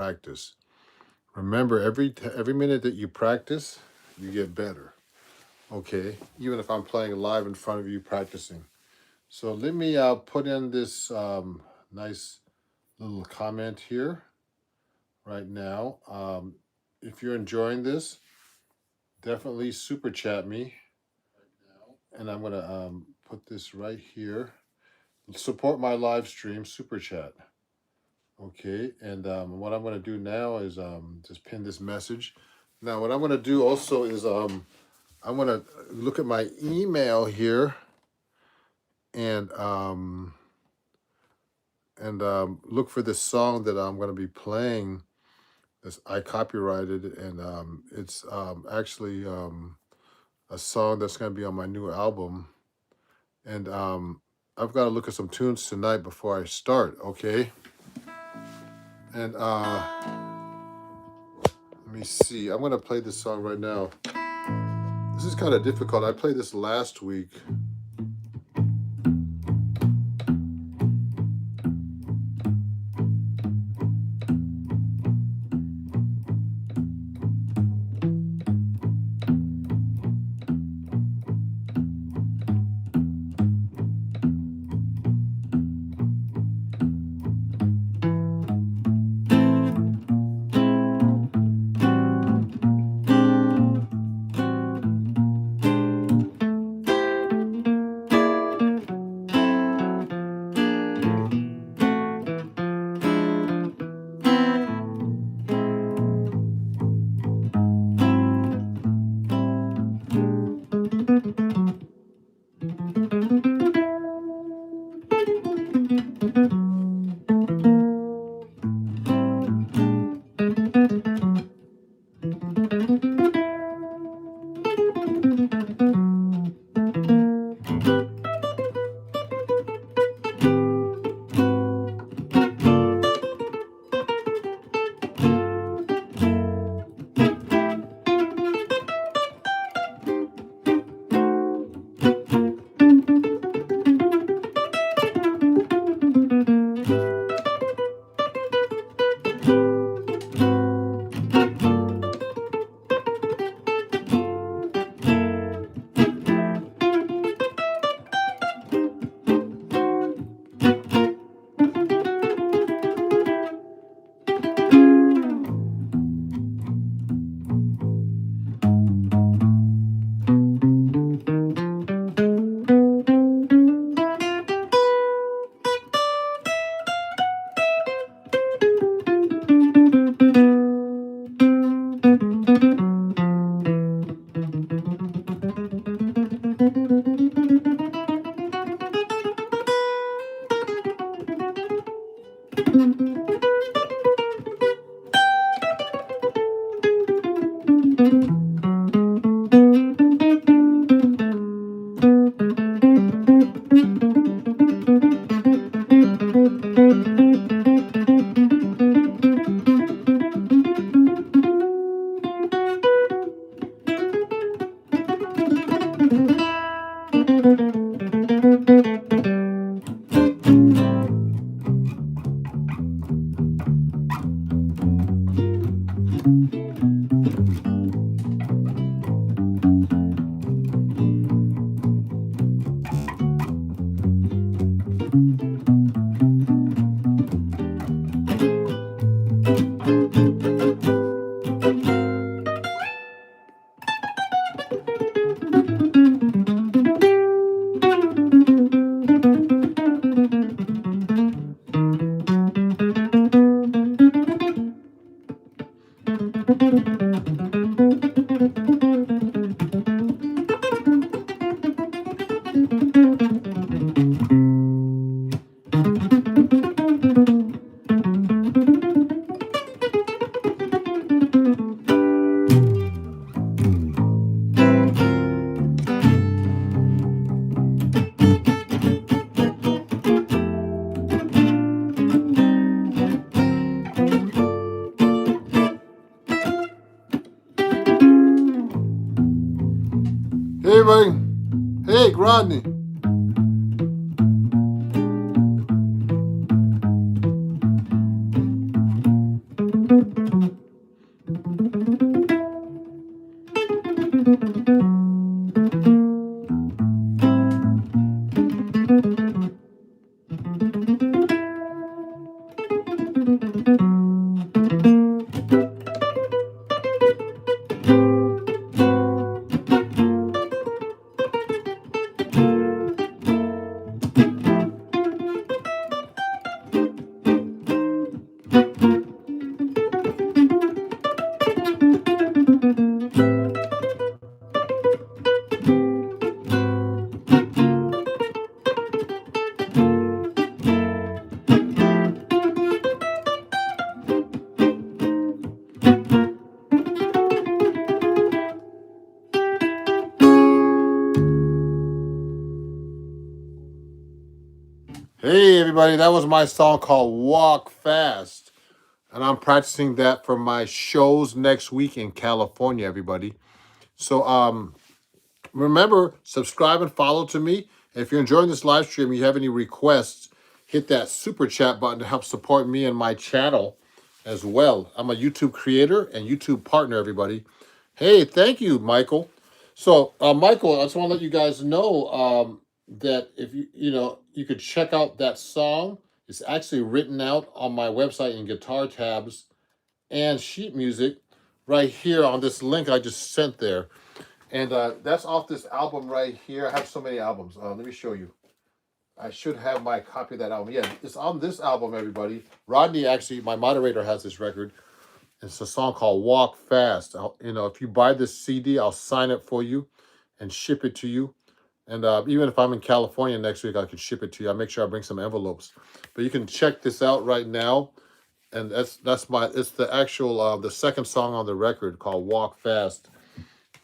practice. Remember, every minute that you practice, you get better. Okay, even if I'm playing live in front of you practicing. So let me put in this nice little comment here right now. If you're enjoying this, definitely super chat me. And I'm gonna put this right here. Support my live stream, super chat. Okay, and what I'm gonna do now is just pin this message. Now, what I'm gonna do also is I'm gonna look at my email here and look for this song that I'm gonna be playing. This I copyrighted, and it's actually a song that's gonna be on my new album. And I've got to look at some tunes tonight before I start, okay? And let me see. I'm going to play this song right now. This is kind of difficult. I played this last week. Hey, buddy. Hey, Rodney. Hey, everybody, that was my song called Walk Fast. And I'm practicing that for my shows next week in California, everybody. So, remember, subscribe and follow to me. If you're enjoying this live stream, you have any requests, hit that super chat button to help support me and my channel as well. I'm a YouTube creator and YouTube partner, everybody. Hey, thank you, Michael. So, Michael, I just want to let you guys know that if you could check out that song. It's actually written out on my website in guitar tabs and sheet music right here on this link I just sent there. And that's off this album right here. I have so many albums. Let me show you. I should have my copy of that album. Yeah, it's on this album, everybody. Rodney, actually, my moderator, has this record. It's a song called Walk Fast. If you buy this CD, I'll sign it for you and ship it to you. And even if I'm in California next week, I can ship it to you. I'll make sure I bring some envelopes. But you can check this out right now. And it's the actual, the second song on the record called Walk Fast.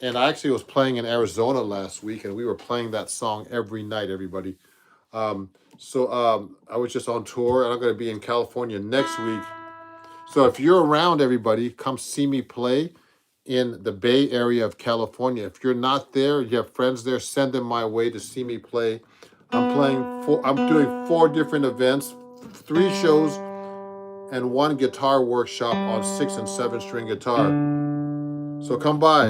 And I actually was playing in Arizona last week, and we were playing that song every night, everybody. I was just on tour, and I'm going to be in California next week. So if you're around, everybody, come see me play in the Bay Area of California. If you're not there, you have friends there, send them my way to see me play. I'm doing 4 different events, 3 shows, and 1 guitar workshop on 6 and 7 string guitar. So come by.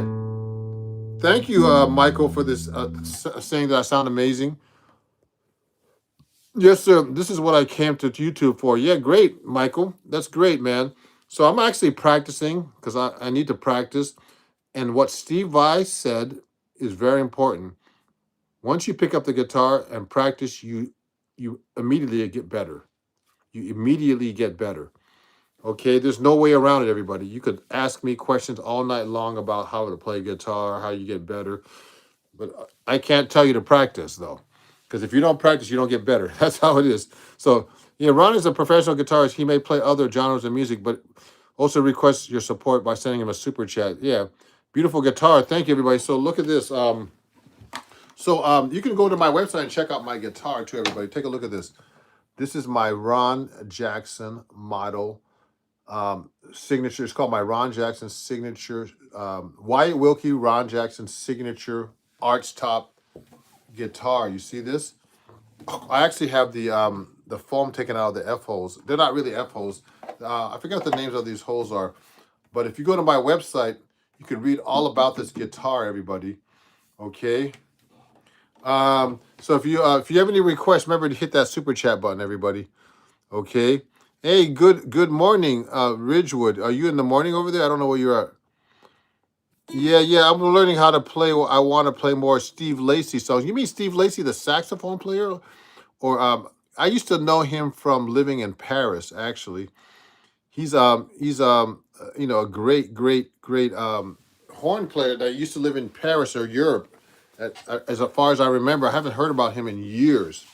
Thank you, Michael, for this saying that I sound amazing. Yes, sir. This is what I came to YouTube for. Yeah, great, Michael. That's great, man. So I'm actually practicing because I need to practice. And what Steve Vai said is very important. Once you pick up the guitar and practice, you immediately get better. You immediately get better. Okay, there's no way around it, everybody. You could ask me questions all night long about how to play guitar, how you get better. But I can't tell you to practice, though. Because if you don't practice, you don't get better. That's how it is. So, yeah, Ron is a professional guitarist. He may play other genres of music, but also requests your support by sending him a super chat. Yeah, beautiful guitar. Thank you, everybody. So look at this. You can go to my website and check out my guitar, too, everybody. Take a look at this. This is my Ron Jackson model signature. It's called my Ron Jackson signature. Wyatt Wilkie Ron Jackson signature arch top guitar. You see this? I actually have the foam taken out of the F holes. They're not really F holes. I forget what the names of these holes are. But if you go to my website, you can read all about this guitar, everybody. Okay. So if you have any requests, remember to hit that super chat button, everybody. Okay. Hey, good morning, Ridgewood. Are you in the morning over there? I don't know where you're at. Yeah. I'm learning how to play. I want to play more Steve Lacy songs. You mean Steve Lacy, the saxophone player? Or I used to know him from living in Paris. Actually, he's a great horn player that used to live in Paris or Europe. As far as I remember, I haven't heard about him in years.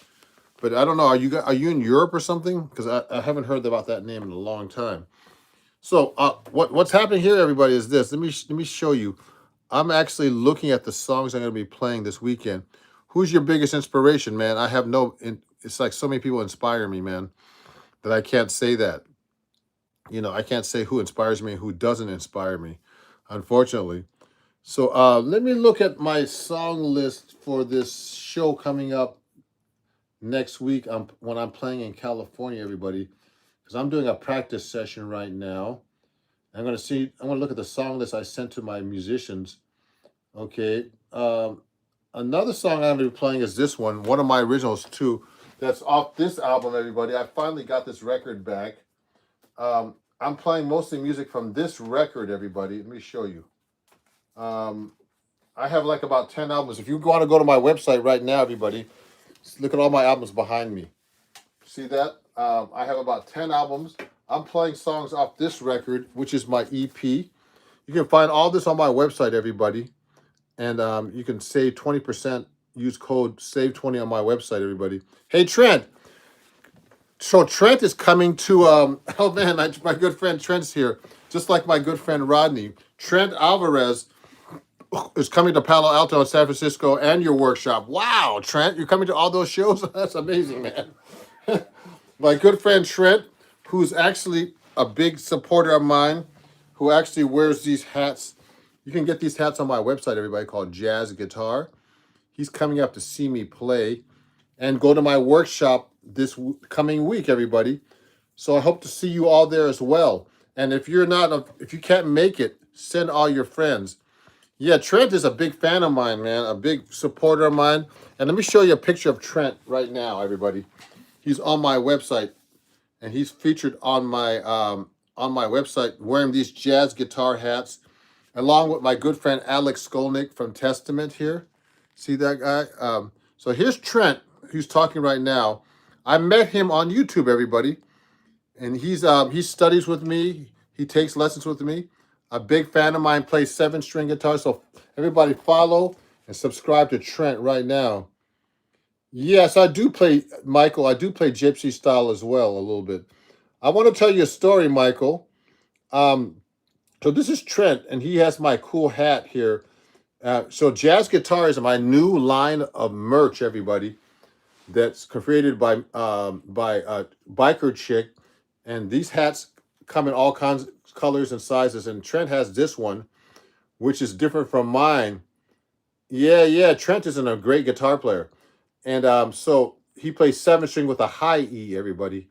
But I don't know. Are you in Europe or something? Because I haven't heard about that name in a long time. So what's happening here, everybody, is this. Let me show you. I'm actually looking at the songs I'm going to be playing this weekend. Who's your biggest inspiration, man? I have it's like so many people inspire me, man, that I can't say that. I can't say who inspires me and who doesn't inspire me, unfortunately. So let me look at my song list for this show coming up next week when I'm playing in California, everybody, because I'm doing a practice session right now. I'm gonna see. I'm gonna look at the song list I sent to my musicians. Okay. Another song I'm gonna be playing is this one of my originals too. That's off this album, everybody. I finally got this record back. I'm playing mostly music from this record, everybody. Let me show you. Um, I have like about 10 albums. If you want to go to my website right now, everybody, look at all my albums behind me. See that? I have about 10 albums. I'm playing songs off this record, which is my EP. You can find all this on my website, everybody. And you can save 20%. Use code SAVE20 on my website, everybody. Hey, Trent. So Trent is coming to, oh man, my good friend Trent's here. Just like my good friend Rodney. Trent Alvarez is coming to Palo Alto and San Francisco and your workshop. Wow, Trent, you're coming to all those shows? That's amazing, man. My good friend Trent, who's actually a big supporter of mine, who actually wears these hats. You can get these hats on my website, everybody, called Jazz Guitar. He's coming up to see me play and go to my workshop this coming week, everybody. So I hope to see you all there as well. And if if you can't make it, send all your friends. Yeah, Trent is a big fan of mine, man, a big supporter of mine. And let me show you a picture of Trent right now, everybody. He's on my website, and he's featured on my website wearing these jazz guitar hats, along with my good friend Alex Skolnick from Testament here. See that guy? So here's Trent, who's talking right now. I met him on YouTube, everybody, and he studies with me. He takes lessons with me. A big fan of mine, plays 7-string guitar. So everybody follow and subscribe to Trent right now. Yes, I do play, Michael. I do play gypsy style as well a little bit. I want to tell you a story, Michael. So this is Trent, and he has my cool hat here. So jazz guitar is my new line of merch, everybody. That's created by Biker Chick, and these hats come in all kinds of colors and sizes. And Trent has this one, which is different from mine. Yeah. Trent is a great guitar player, and so he plays 7-string with a high E. Everybody,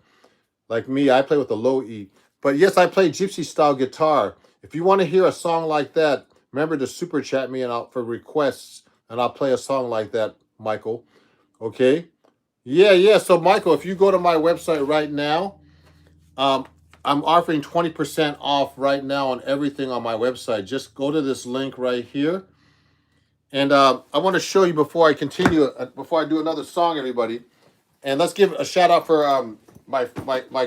like me, I play with a low E. But yes, I play gypsy style guitar. If you want to hear a song like that, remember to super chat me for requests, and I'll play a song like that, Michael. Okay. Yeah. So, Michael, if you go to my website right now, I'm offering 20% off right now on everything on my website. Just go to this link right here. And I want to show you before I continue, before I do another song, everybody. And let's give a shout out for my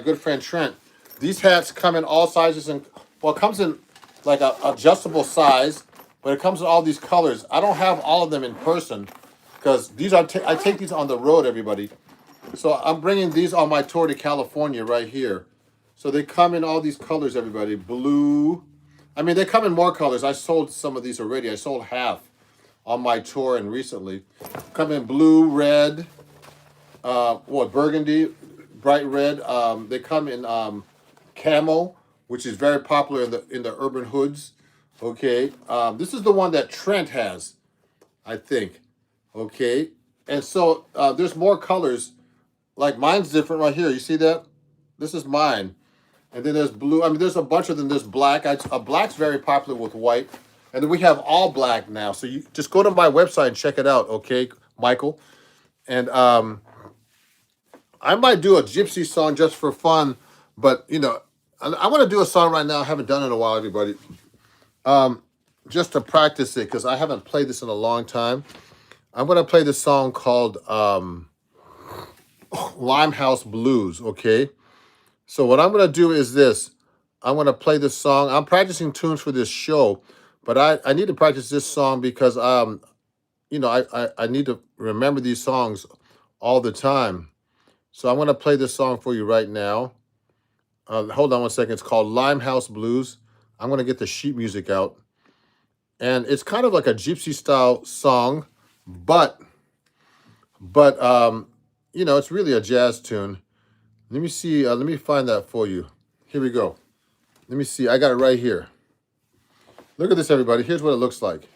good friend Trent. These hats come in all sizes, and well, it comes in like a adjustable size, but it comes in all these colors. I don't have all of them in person because I take these on the road, everybody. So I'm bringing these on my tour to California right here. So they come in all these colors, everybody. Blue. I mean, they come in more colors. I sold some of these already. I sold half on my tour and recently. Come in blue, red, burgundy, bright red. They come in camo, which is very popular in the urban hoods. Okay. This is the one that Trent has, I think. Okay. And so there's more colors. Like mine's different right here. You see that? This is mine. And then there's blue. I mean, there's a bunch of them. There's black. Black's very popular with white. And then we have all black now. So you just go to my website and check it out, okay, Michael? And I might do a gypsy song just for fun. But, I want to do a song right now. I haven't done it in a while, everybody. Just to practice it, because I haven't played this in a long time. I'm going to play this song called Limehouse Blues, okay? So what I'm going to do is this. I'm going to play this song. I'm practicing tunes for this show, but I need to practice this song because, I need to remember these songs all the time. So I'm going to play this song for you right now. Hold on one second. It's called Limehouse Blues. I'm going to get the sheet music out. And it's kind of like a gypsy style song, but it's really a jazz tune. Let me see. Let me find that for you. Here we go. Let me see. I got it right here. Look at this, everybody. Here's what it looks like.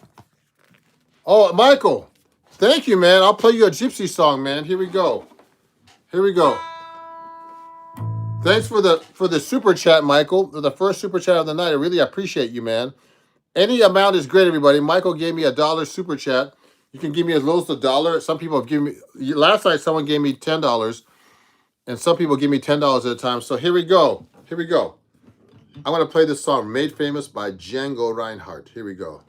Oh, Michael. Thank you, man. I'll play you a gypsy song, man. Here we go. Here we go. Thanks for the super chat, Michael. The first super chat of the night. I really appreciate you, man. Any amount is great, everybody. Michael gave me $1 super chat. You can give me as low as $1. Some people have given me last night. Someone gave me $10, and some people give me $10 at a time. So here we go. Here we go. I'm gonna play this song, "Made Famous" by Django Reinhardt. Here we go.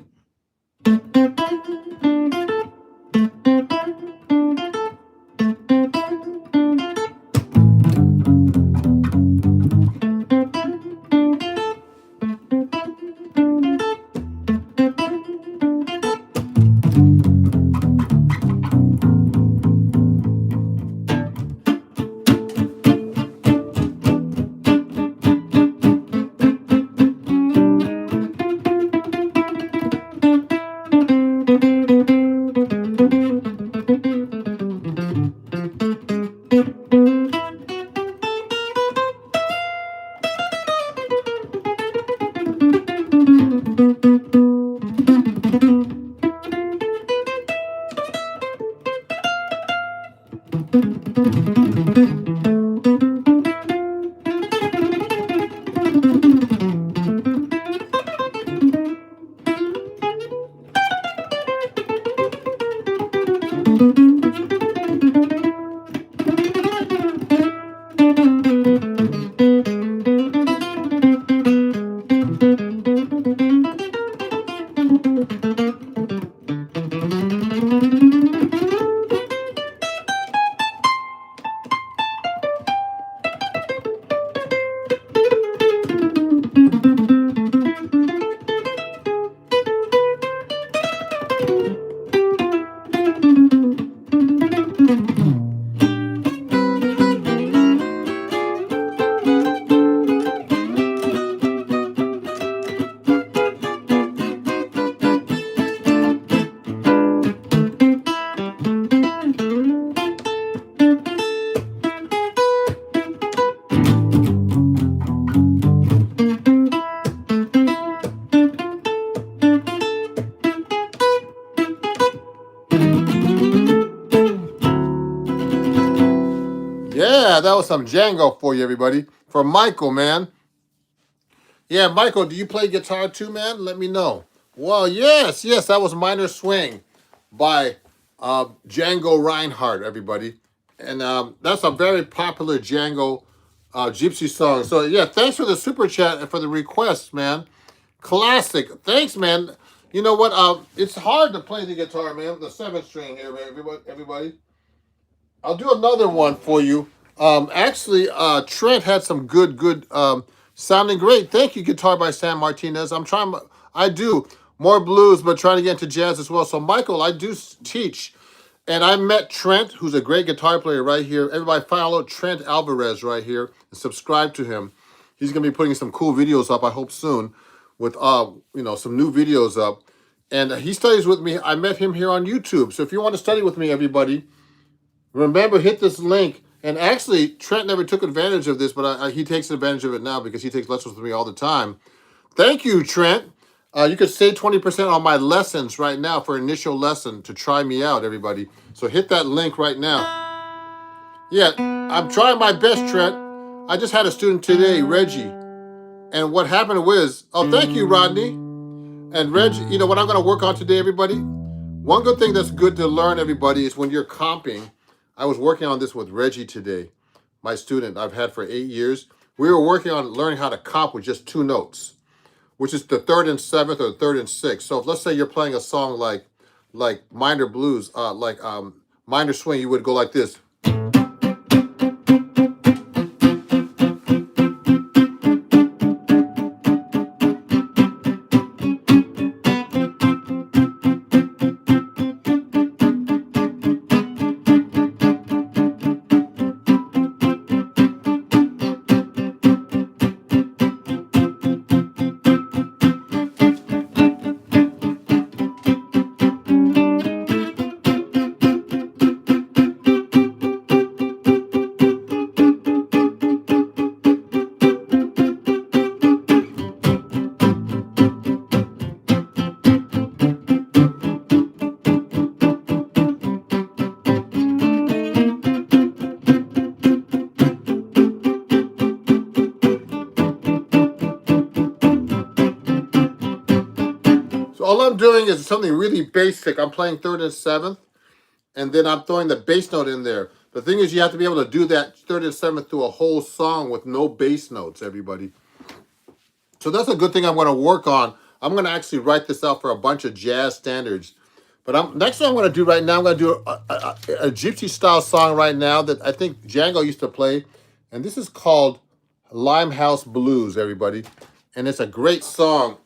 Yeah, that was some Django for you, everybody. For Michael, man. Yeah, Michael, do you play guitar too, man? Let me know. Well, yes, that was Minor Swing by Django Reinhardt, everybody. And that's a very popular Django gypsy song. So, yeah, thanks for the super chat and for the request, man. Classic. Thanks, man. You know what? It's hard to play the guitar, man. The 7th string here, man. Everybody. I'll do another one for you. Actually, Trent had some good, sounding great. Thank you, Guitar by Sam Martinez. I do more blues, but trying to get into jazz as well. So, Michael, I do teach. And I met Trent, who's a great guitar player right here. Everybody follow Trent Alvarez right here and subscribe to him. He's going to be putting some cool videos up, I hope soon, with, some new videos up. And he studies with me. I met him here on YouTube. So if you want to study with me, everybody, remember, hit this link. And actually, Trent never took advantage of this, but he takes advantage of it now because he takes lessons with me all the time. Thank you, Trent. You could save 20% on my lessons right now for initial lesson to try me out, everybody. So hit that link right now. Yeah, I'm trying my best, Trent. I just had a student today, Reggie. And what happened was, thank you, Rodney. And Reggie, what I'm going to work on today, everybody? One good thing that's good to learn, everybody, is when you're comping. I was working on this with Reggie today, my student I've had for 8 years. We were working on learning how to comp with just 2 notes, which is the 3rd and 7th or 3rd and 6th. So if, let's say you're playing a song like minor blues, minor swing, you would go like this. all I'm doing is something really basic. I'm playing third and seventh, and then I'm throwing the bass note in there. The thing is, you have to be able to do that third and seventh through a whole song with no bass notes, everybody. So that's a good thing I'm going to work on. I'm going to actually write this out for a bunch of jazz standards. But next thing I'm going to do right now, I'm going to do a gypsy style song right now that I think Django used to play. And this is called Limehouse Blues, everybody. And it's a great song.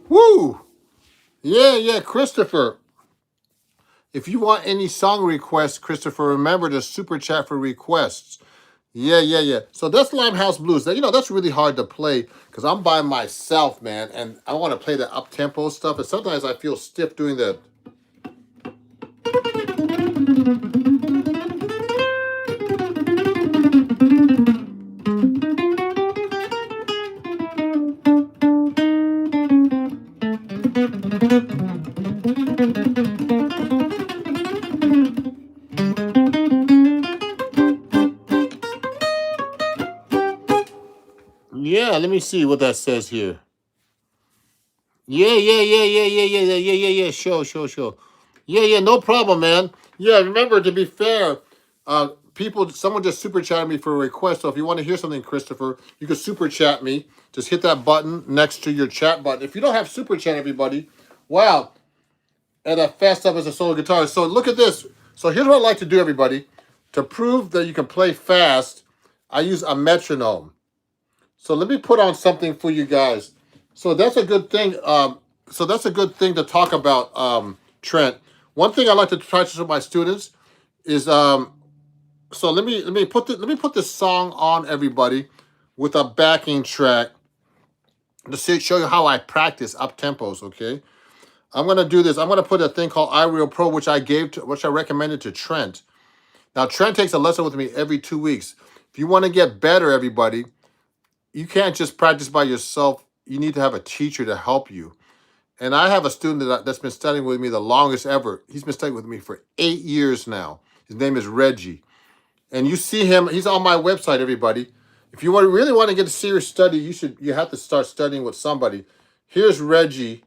Woo! Yeah, Christopher. If you want any song requests, Christopher, remember to super chat for requests. Yeah. So that's Limehouse Blues. Now, that's really hard to play because I'm by myself, man, and I want to play the up-tempo stuff, and sometimes I feel stiff doing the... Yeah, let me see what that says here. Yeah. Sure. Yeah, no problem, man. Yeah, remember, to be fair, someone just super chatted me for a request. So if you want to hear something, Christopher, you can super chat me. Just hit that button next to your chat button. If you don't have super chat, everybody, wow, and a fast up as a solo guitarist. So look at this. So here's what I like to do, everybody. To prove that you can play fast, I use a metronome. So let me put on something for you guys. So that's a good thing. So that's a good thing to talk about, Trent. One thing I like to try to show my students is so let me put this song on, everybody, with a backing track to show you how I practice up tempos. Okay, I'm gonna do this. I'm gonna put a thing called iReal Pro, which I recommended to Trent. Now Trent takes a lesson with me every 2 weeks. If you want to get better, everybody, you can't just practice by yourself. You need to have a teacher to help you. And I have a student that's been studying with me the longest ever. He's been studying with me for 8 years now. His name is Reggie. And you see him, he's on my website, everybody. If you really want to get a serious study, you have to start studying with somebody. Here's Reggie.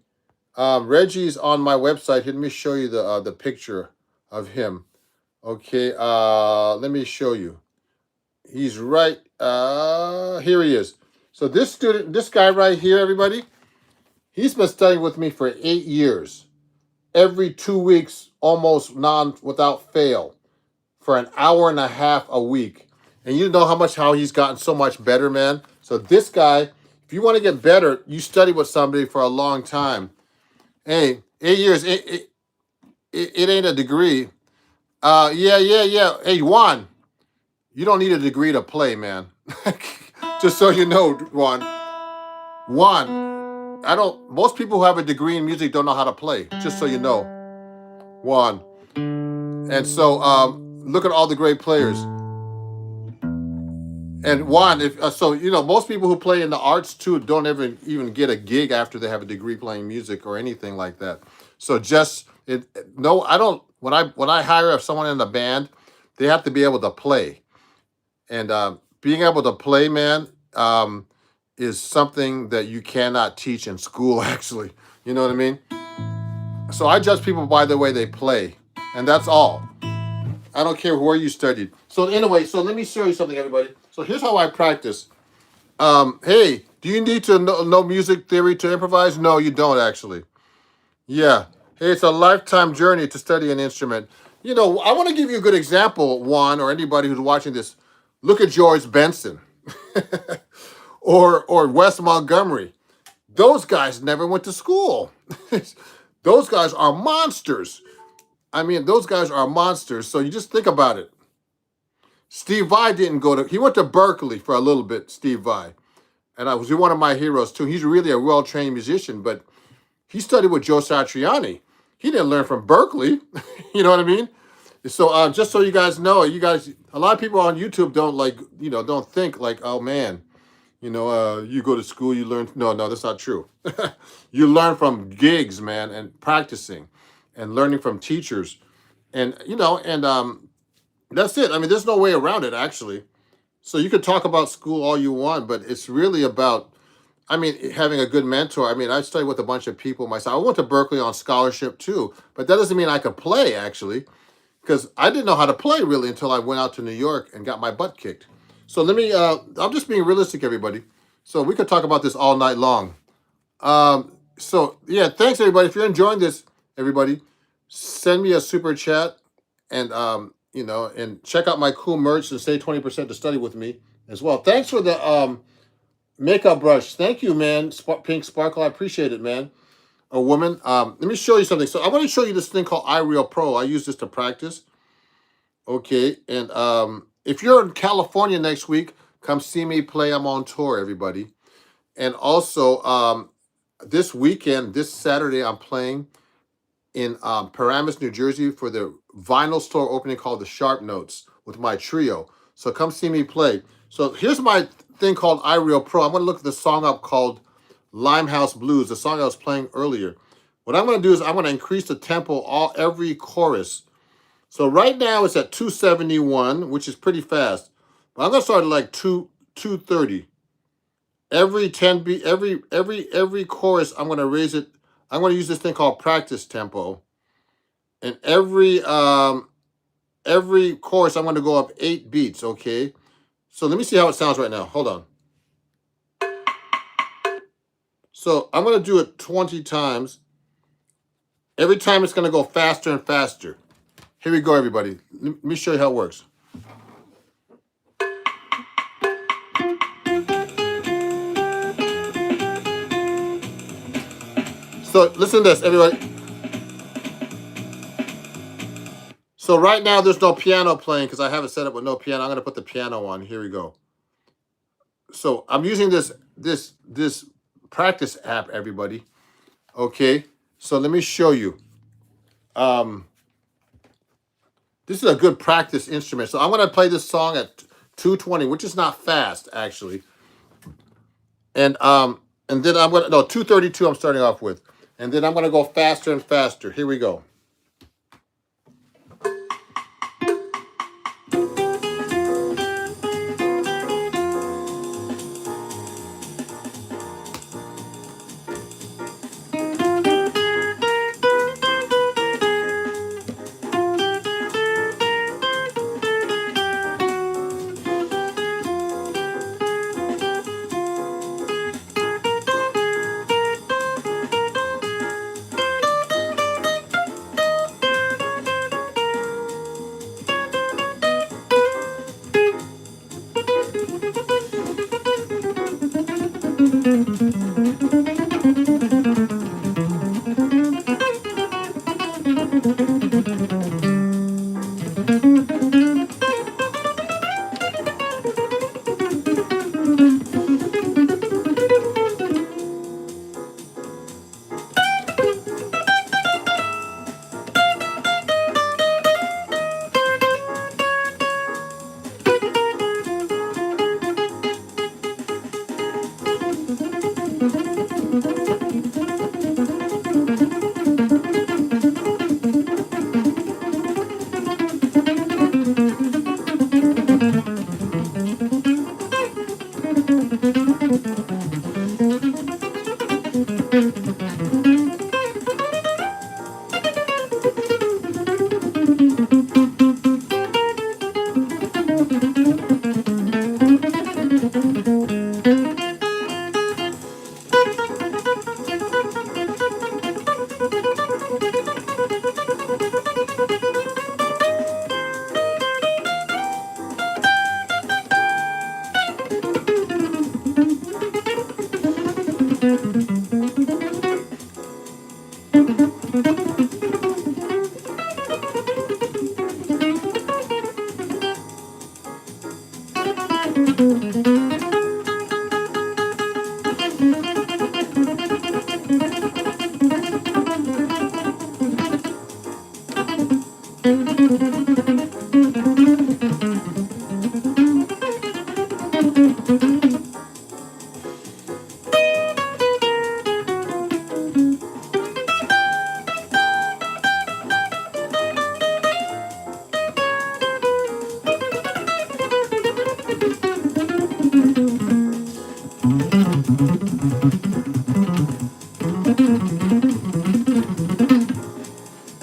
Reggie's on my website. Here, let me show you the picture of him. Okay, let me show you. He's right here he is. So this guy right here, everybody, he's been studying with me for 8 years. Every 2 weeks, almost without fail, for an hour and a half a week. And you know how he's gotten so much better, man. So this guy, if you want to get better, you study with somebody for a long time. Hey, 8 years, it ain't a degree. Yeah. Hey, Juan, you don't need a degree to play, man. Just so you know, Juan. Most people who have a degree in music don't know how to play. Just so you know, Juan. And so, look at all the great players. And Juan, most people who play in the arts too don't even get a gig after they have a degree playing music or anything like that. So I don't. When I hire someone in a band, they have to be able to play. And being able to play, man, is something that you cannot teach in school, actually. You know what I mean? So I judge people by the way they play. And that's all. I don't care where you studied. So anyway, so let me show you something, everybody. So here's how I practice. Hey, do you need to know music theory to improvise? No, you don't, actually. Yeah. Hey, it's a lifetime journey to study an instrument. You know, I want to give you a good example, Juan, or anybody who's watching this. Look at George Benson or Wes Montgomery. Those guys never went to school. Those guys are monsters. I mean, those guys are monsters. So you just think about it. Steve Vai he went to Berkeley for a little bit, Steve Vai. And I was one of my heroes too. He's really a well-trained musician, but he studied with Joe Satriani. He didn't learn from Berkeley. You know what I mean? So just so you guys know, a lot of people on YouTube don't think like, oh man, you go to school, you learn. No, that's not true. You learn from gigs, man, and practicing and learning from teachers. And, that's it. I mean, there's no way around it, actually. So you could talk about school all you want, but it's really about, having a good mentor. I mean, I studied with a bunch of people myself. I went to Berkeley on scholarship too, but that doesn't mean I could play, actually, because I didn't know how to play really until I went out to New York and got my butt kicked. So I'm just being realistic, everybody. So we could talk about this all night long. So yeah, thanks everybody. If you're enjoying this, everybody, send me a super chat and, and check out my cool merch and save 20% to study with me as well. Thanks for the, makeup brush. Thank you, man. Pink Sparkle. I appreciate it, man. A woman. Let me show you something. So I want to show you this thing called iReal Pro. I use this to practice. Okay. And if you're in California next week, come see me play. I'm on tour, everybody. And also, this weekend, this Saturday, I'm playing in Paramus, New Jersey for the vinyl store opening called the Sharp Notes with my trio. So come see me play. So here's my thing called iReal Pro. I'm going to look the song up called Limehouse Blues, the song I was playing earlier. What I'm going to do is I'm going to increase the tempo every chorus. So right now it's at 271, which is pretty fast. But I'm going to start at like 230. every 10 beat, every chorus, I'm gonna raise it. I'm gonna use this thing called practice tempo, and every chorus I'm gonna go up 8 beats. Okay, so let me see how it sounds right now. Hold on. So I'm gonna do it 20 times. Every time it's gonna go faster and faster. Here we go, everybody. Let me show you how it works. So listen to this, everybody. So right now there's no piano playing because I have it set up with no piano. I'm gonna put the piano on. Here we go. So I'm using this practice app, everybody. Okay. So let me show you. Um, this is a good practice instrument. So I'm gonna play this song at 220, which is not fast actually. And then I'm gonna 232 I'm starting off with. And then I'm gonna go faster and faster. Here we go.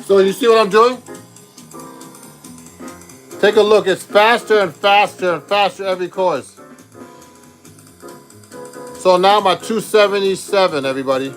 So you see what I'm doing? Take a look. It's faster and faster and faster every chorus. So now I'm at 277, everybody.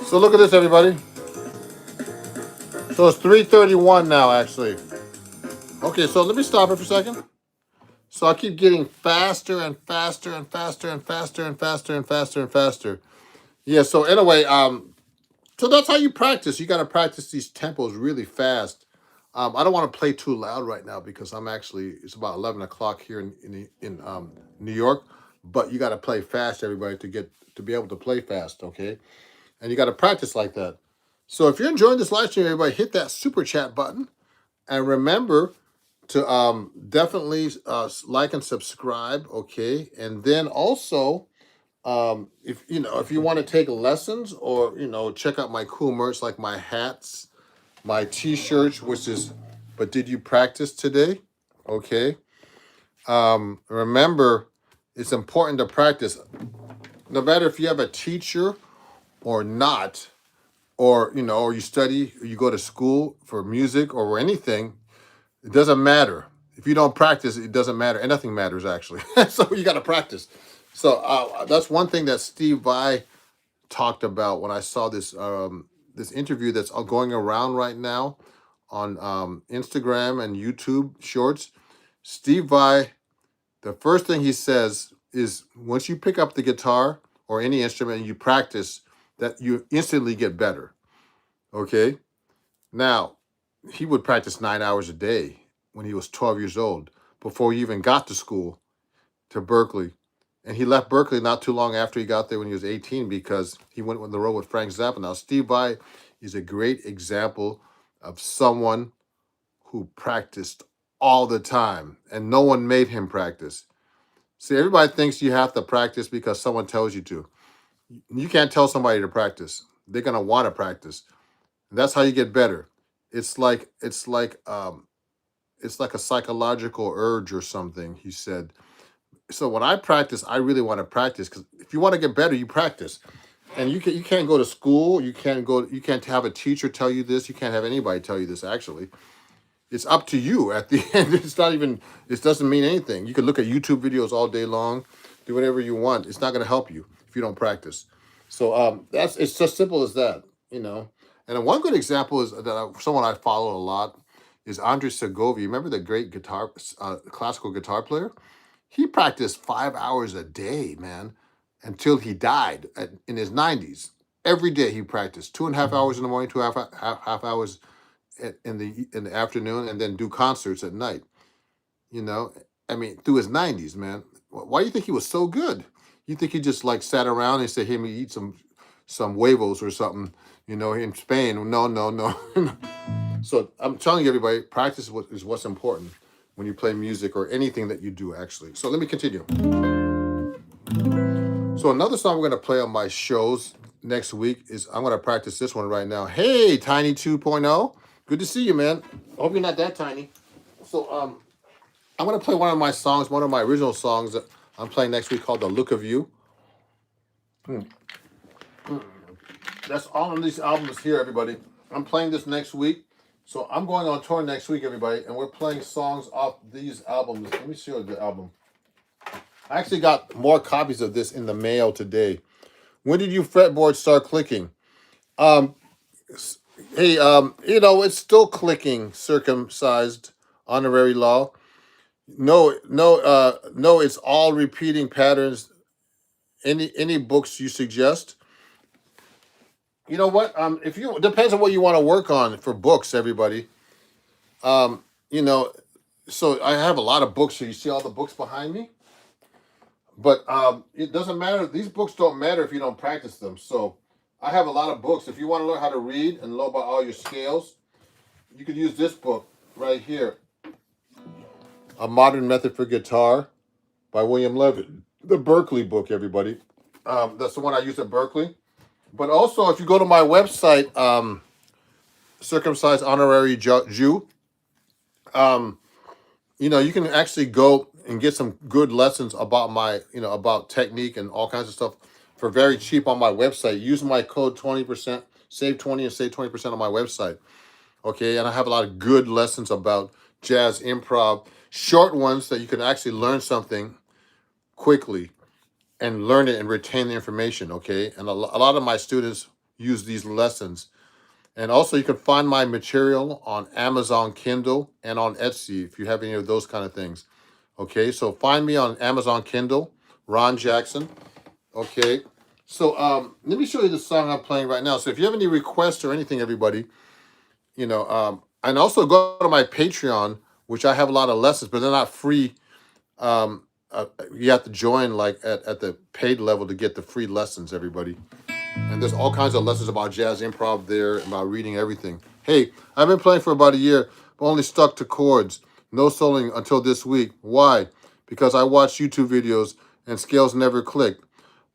So look at this, everybody. So it's 3:31 now, actually. Okay, so let me stop it for a second. So I keep getting faster and faster and faster and faster and faster and faster and faster. Yeah, so anyway, so that's how you practice. You got to practice these tempos really fast. I don't want to play too loud right now because it's about 11 o'clock here in New York. But you got to play fast, everybody, to be able to play fast, okay? And you got to practice like that. So if you're enjoying this live stream, everybody, hit that super chat button. And remember to definitely like and subscribe, okay? And then also, if you want to take lessons or check out my cool merch like my hats, my T-shirts, which is, but did you practice today? Okay. Remember, it's important to practice, no matter if you have a teacher or not, or you study, or you go to school for music or anything. It doesn't matter. If you don't practice, it doesn't matter. And nothing matters, actually. So you got to practice. So that's one thing that Steve Vai talked about when I saw this interview that's going around right now on Instagram and YouTube Shorts. Steve Vai, the first thing he says is once you pick up the guitar or any instrument and you practice, that you instantly get better. Okay? Now, he would practice 9 hours a day when he was 12 years old before he even got to school to Berkeley. And he left Berkeley not too long after he got there when he was 18 because he went on the road with Frank Zappa. Now, Steve Vai is a great example of someone who practiced all the time and no one made him practice. See, everybody thinks you have to practice because someone tells you to. You can't tell somebody to practice. They're going to want to practice. And that's how you get better. It's like a psychological urge or something, he said. So when I practice, I really want to practice because if you want to get better, you practice. And you can't go to school, you can't have a teacher tell you this, you can't have anybody tell you this actually. It's up to you at the end. It doesn't mean anything. You can look at YouTube videos all day long, do whatever you want. It's not going to help you if you don't practice. So it's just simple as that. And one good example is that someone I follow a lot is Andre Segovia. Remember the great classical guitar player? He practiced 5 hours a day, man, until he died in his 90s. Every day he practiced 2.5 hours in the morning, half hours in the afternoon, and then do concerts at night. I mean, through his 90s, man. Why do you think he was so good? You think he just like sat around and said, "Hey, me eat some huevos or something," in Spain? No, no, no. So I'm telling you, everybody, practice is what's important when you play music or anything that you do, actually. So let me continue. So another song we're going to play on my shows next week is, I'm going to practice this one right now. Hey, Tiny 2.0. Good to see you, man. I hope you're not that tiny. So I'm going to play one of my songs, one of my original songs that I'm playing next week called The Look of You. That's all on these albums here, everybody. I'm playing this next week. So I'm going on tour next week, everybody, and we're playing songs off these albums. Let me show you the album. I actually got more copies of this in the mail today. When did you fretboard start clicking? Hey, it's still clicking. Circumcised honorary law. No, it's all repeating patterns. Any books you suggest? You know what? If you depends on what you want to work on for books, everybody. Um, you know, so I have a lot of books. So you see all the books behind me. But it doesn't matter. These books don't matter if you don't practice them. So I have a lot of books. If you want to learn how to read and know about all your scales, you could use this book right here. A Modern Method for Guitar by William Levitt. The Berkeley book, everybody. That's the one I use at Berkeley. But also, if you go to my website, Circumcised Honorary Jew, you can actually go and get some good lessons about about technique and all kinds of stuff for very cheap on my website. Use my code 20%, save 20 and save 20% on my website. Okay, and I have a lot of good lessons about jazz improv, short ones that you can actually learn something quickly and learn it and retain the information. Okay, and a lot of my students, use these lessons. And also, you can find my material on Amazon Kindle and on Etsy if you have any of those kind of things. Okay, so find me on Amazon Kindle, Ron Jackson. Okay, so let me show you the song I'm playing right now. So if you have any requests or anything, everybody, and also go to my Patreon, which I have a lot of lessons, but they're not free. You have to join like at the paid level to get the free lessons, everybody. And there's all kinds of lessons about jazz improv there, about reading everything. Hey, I've been playing for about a year, but only stuck to chords. No soloing until this week. Why? Because I watched YouTube videos and scales never clicked.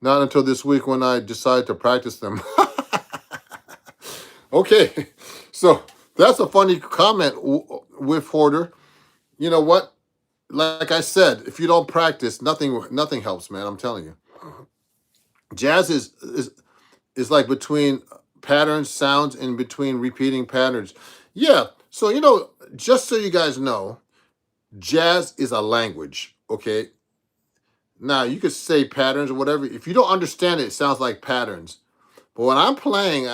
Not until this week when I decided to practice them. Okay, so that's a funny comment, with Hoarder. You know what? Like I said, if you don't practice, nothing helps, man. I'm telling you. Jazz is like between patterns, sounds, and between repeating patterns. Yeah. So, just so you guys know, jazz is a language. Okay. Now, you could say patterns or whatever. If you don't understand it, it sounds like patterns. But when I'm playing,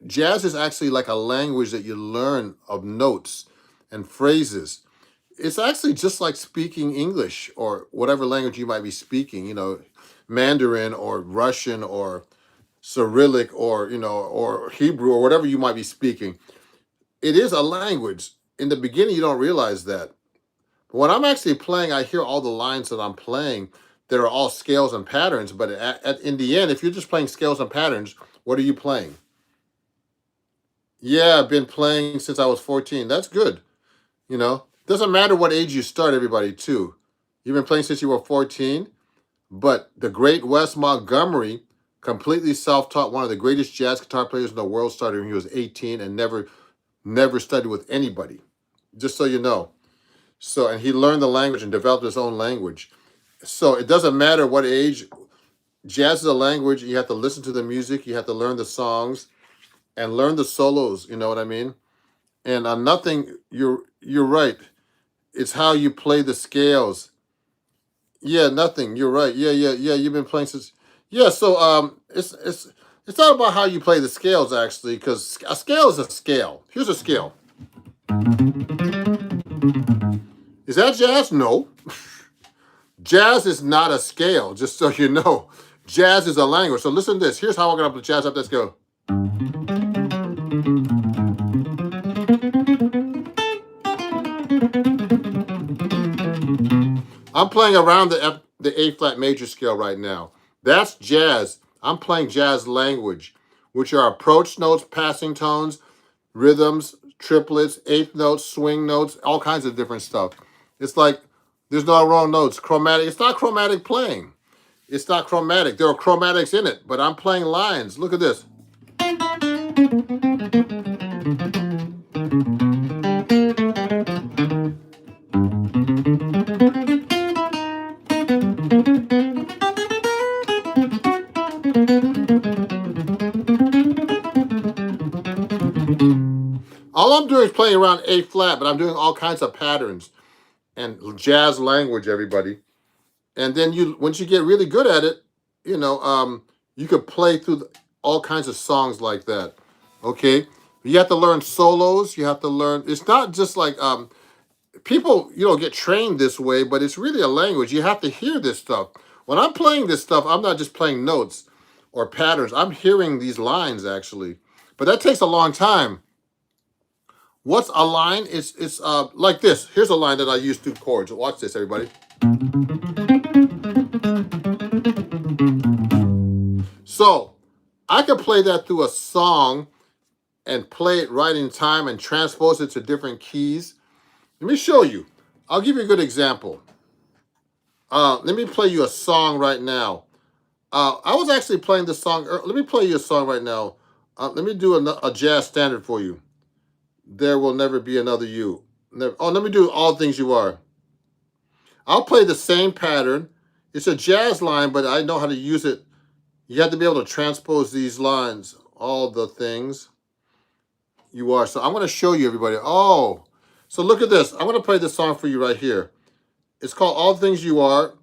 jazz is actually like a language that you learn of notes and phrases. It's actually just like speaking English or whatever language you might be speaking, Mandarin or Russian or Cyrillic or or Hebrew or whatever you might be speaking. It is a language. In the beginning, you don't realize that. But when I'm actually playing, I hear all the lines that I'm playing that are all scales and patterns. But in the end, if you're just playing scales and patterns, what are you playing? Yeah, I've been playing since I was 14. That's good. Doesn't matter what age you start, everybody, too. You've been playing since you were 14. But the great Wes Montgomery, completely self-taught, one of the greatest jazz guitar players in the world, started when he was 18 and never studied with anybody. Just so you know. So, and he learned the language and developed his own language. So it doesn't matter what age. Jazz is a language. You have to listen to the music. You have to learn the songs and learn the solos. You know what I mean? And nothing. You're right. It's how you play the scales. Yeah, nothing. You're right. Yeah. You've been playing since. Yeah. So it's not about how you play the scales actually, because a scale is a scale. Here's a scale. Is that jazz? No. Jazz is not a scale. Just so you know, jazz is a language. So listen to this. Here's how we're gonna play jazz up that scale. I'm playing around the A flat major scale right now. That's jazz. I'm playing jazz language, which are approach notes, passing tones, rhythms, triplets, eighth notes, swing notes, all kinds of different stuff. It's like there's no wrong notes. Chromatic. It's not chromatic playing. It's not chromatic. There are chromatics in it, but I'm playing lines. Look at this. All I'm doing is playing around A flat, but I'm doing all kinds of patterns and jazz language, everybody. And then once you get really good at it, you could play through all kinds of songs like that. Okay, you have to learn solos. You have to learn. It's not just like people, get trained this way, but it's really a language. You have to hear this stuff. When I'm playing this stuff, I'm not just playing notes or patterns. I'm hearing these lines actually, but that takes a long time. What's a line? It's like this. Here's a line that I use through chords. Watch this, everybody. So I could play that through a song and play it right in time and transpose it to different keys. Let me show you. I'll give you a good example. Let me play you a song right now. I was actually playing this song. Let me play you a song right now. Let me do a jazz standard for you. There will never be another you. Let me do All Things You Are. I'll play the same pattern. It's a jazz line, but I know how to use it. You have to be able to transpose these lines. All the things you are. So I'm going to show you, everybody. Oh, so look at this. I'm going to play this song for you right here. It's called All Things You Are.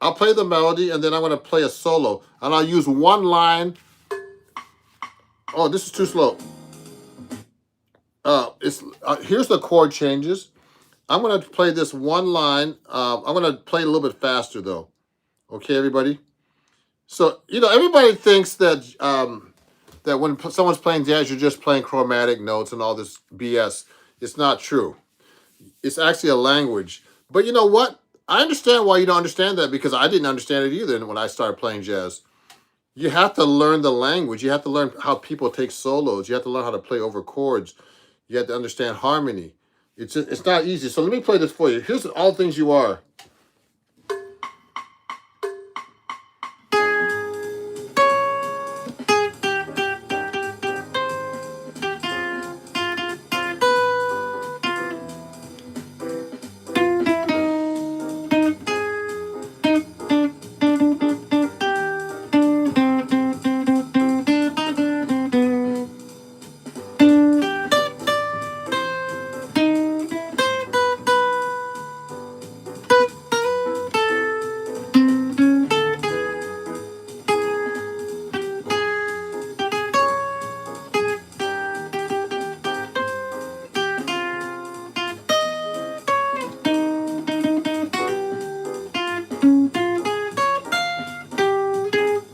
I'll play the melody, and then I'm going to play a solo. And I'll use one line Oh, this is too slow. It's here's the chord changes. I'm gonna play this one line. I'm gonna play it a little bit faster though. Okay, everybody. So everybody thinks that when someone's playing jazz, you're just playing chromatic notes and all this BS. It's not true. It's actually a language. But you know what? I understand why you don't understand that because I didn't understand it either when I started playing jazz. You have to learn the language. You have to learn how people take solos. You have to learn how to play over chords. You have to understand harmony. It's not easy. So let me play this for you. Here's all things you are.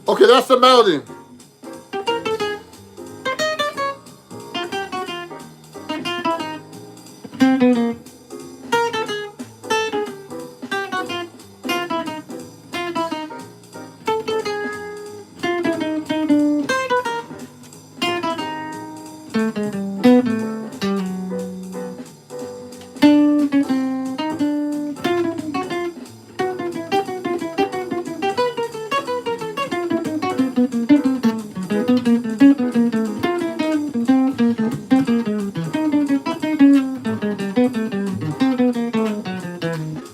Okay, that's the melody.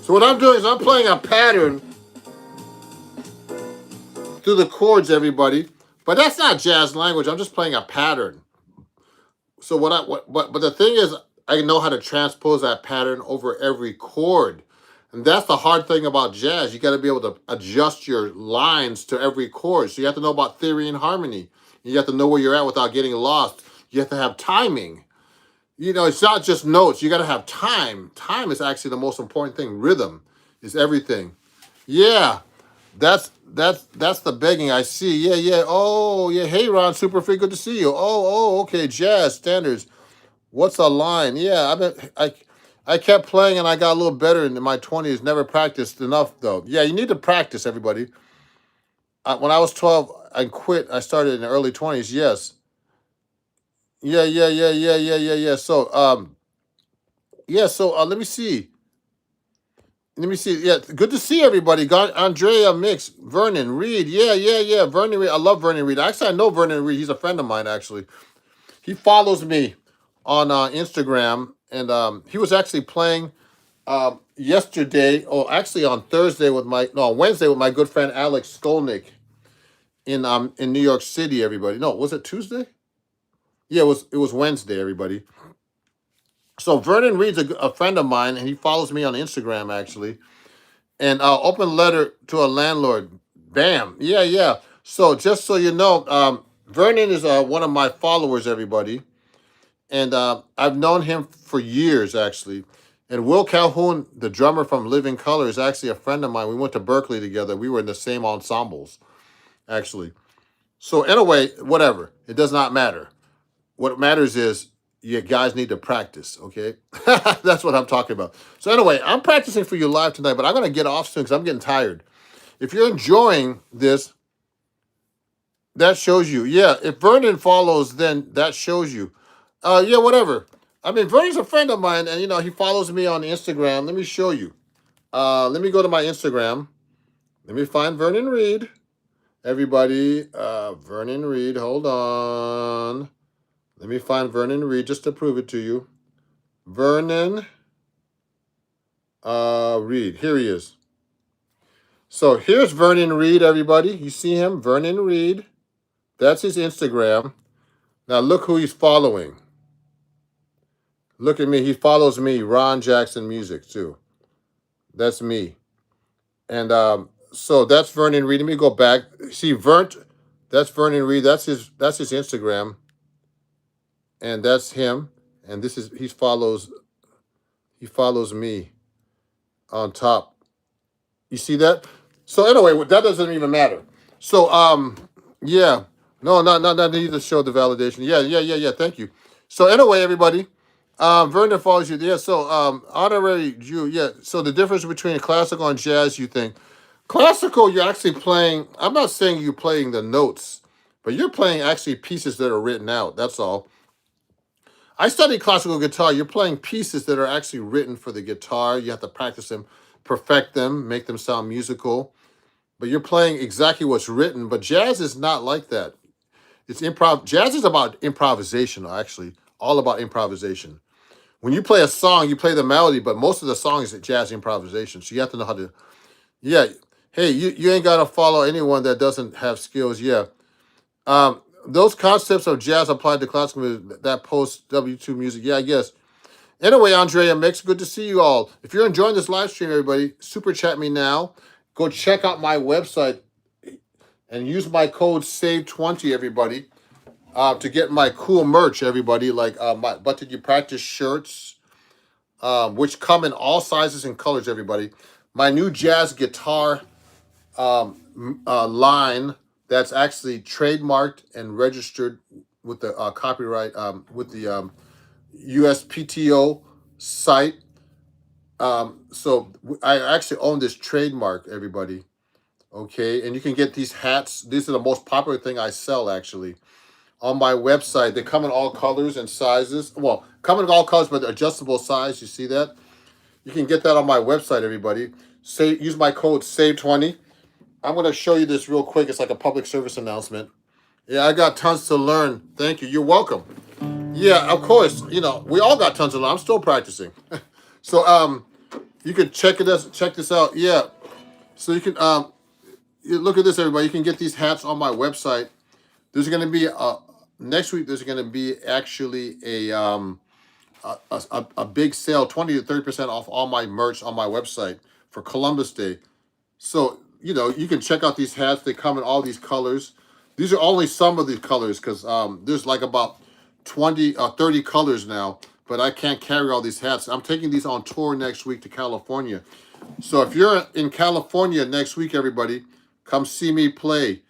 So what I'm doing is I'm playing a pattern through the chords, everybody. But that's not jazz language. I'm just playing a pattern. So but the thing is, I know how to transpose that pattern over every chord. And that's the hard thing about jazz. You got to be able to adjust your lines to every chord. So you have to know about theory and harmony. You have to know where you're at without getting lost. You have to have timing. It's not just notes. You got to have time. Time is actually the most important thing. Rhythm is everything. Yeah, that's the begging I see. Yeah, yeah. Oh, yeah. Hey, Ron, super free. Good to see you. Okay. Jazz standards. What's a line? Yeah, I kept playing and I got a little better in my 20s. Never practiced enough though. Yeah, you need to practice, everybody. When I was 12, I quit. I started in the early 20s. Yes. Yeah, yeah, yeah, yeah, yeah, yeah, yeah. So let me see. Let me see. Yeah, good to see everybody. Got Andrea Mix, Vernon Reed. Yeah, yeah, yeah. Vernon Reed. I love Vernon Reed. Actually, I know Vernon Reed. He's a friend of mine. Actually, he follows me on Instagram, and he was actually playing yesterday. Oh, actually on Thursday with on Wednesday with my good friend Alex Skolnick in New York City. Everybody, no, was it Tuesday? Yeah, it was Wednesday. Everybody. So Vernon Reed's a friend of mine, and he follows me on Instagram actually. And open letter to a landlord. Bam. Yeah, yeah. So just so you know, Vernon is one of my followers, everybody. And I've known him for years, actually. And Will Calhoun, the drummer from Living Color, is actually a friend of mine. We went to Berkeley together. We were in the same ensembles, actually. So anyway, whatever. It does not matter. What matters is you guys need to practice, okay? That's what I'm talking about. So anyway, I'm practicing for you live tonight, but I'm going to get off soon because I'm getting tired. If you're enjoying this, that shows you. Yeah, if Vernon follows, then that shows you. Yeah, whatever. I mean, Vernon's a friend of mine, and he follows me on Instagram. Let me show you. Let me go to my Instagram. Let me find Vernon Reed. Everybody, Vernon Reed. Hold on. Let me find Vernon Reed just to prove it to you. Vernon Reed. Here he is. So here's Vernon Reed, everybody. You see him? Vernon Reed. That's his Instagram. Now look who he's following. Look at me. He follows me, Ron Jackson Music, too. That's me. And so that's Vernon Reed. Let me go back. See, that's Vernon Reed. That's his Instagram. and that's him. And this is he follows me on top. You see that? So anyway, that doesn't even matter. So yeah, no, not need to show the validation. Yeah. Thank you. So anyway, everybody, Vernon follows you. Yeah. So honorary Jew. Yeah. So the difference between classical and jazz, you think? Classical, you're actually playing. I'm not saying you're playing the notes, but you're playing actually pieces that are written out. That's all. I studied classical guitar. You're playing pieces that are actually written for the guitar. You have to practice them, perfect them, make them sound musical. But you're playing exactly what's written. But jazz is not like that. It's improv. Jazz is about improvisation, actually, all about improvisation. When you play a song, you play the melody, but most of the song is jazz improvisation. So you have to know how to. Yeah. Hey, you ain't gotta follow anyone that doesn't have skills. Yeah. Those concepts of jazz applied to classical music, that post W2 music. Yeah, I guess. Anyway, Andrea Mix, good to see you all. If you're enjoying this live stream, everybody, super chat me now. Go check out my website and use my code SAVE20, everybody, to get my cool merch, everybody, like my But Did You Practice shirts, which come in all sizes and colors, everybody. My new jazz guitar line that's actually trademarked and registered with the copyright, with the USPTO site. So I actually own this trademark, everybody. Okay, and you can get these hats. These are the most popular thing I sell, actually, on my website. They come in all colors and sizes. Well, come in all colors, but adjustable size. You see that? You can get that on my website, everybody. Use my code SAVE20. I'm going to show you this real quick. It's like a public service announcement. Yeah, I got tons to learn. Thank you. You're welcome. Yeah, of course. You know, we all got tons to learn. I'm still practicing. So you can check this out. Yeah. So you can look at this, everybody. You can get these hats on my website. There's going to be next week. There's going to be actually a big sale, 20 to 30% off all my merch on my website for Columbus Day. So you can check out these hats. They come in all these colors. These are only some of the colors because there's like about 20 30 colors now. But I can't carry all these hats. I'm taking these on tour next week to California. So if you're in California next week, everybody, come see me play.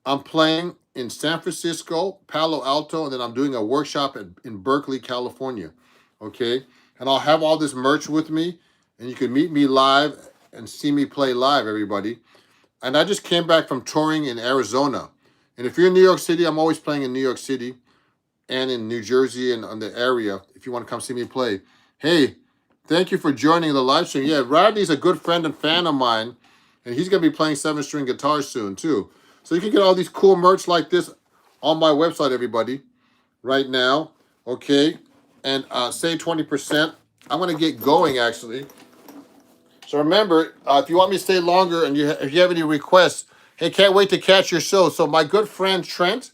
I'm playing in San Francisco, Palo Alto, and then I'm doing a workshop in Berkeley, California. Okay? And I'll have all this merch with me, and you can meet me live and see me play live, everybody. And I just came back from touring in Arizona. And if you're in New York City, I'm always playing in New York City and in New Jersey and on the area, if you want to come see me play. Hey, thank you for joining the live stream. Yeah, Rodney's a good friend and fan of mine, and he's going to be playing 7-string guitar soon, too. So you can get all these cool merch like this on my website, everybody, right now. Okay? And save 20%. I'm going to get going, actually. So remember, if you want me to stay longer and if you have any requests, hey, can't wait to catch your show. So my good friend Trent,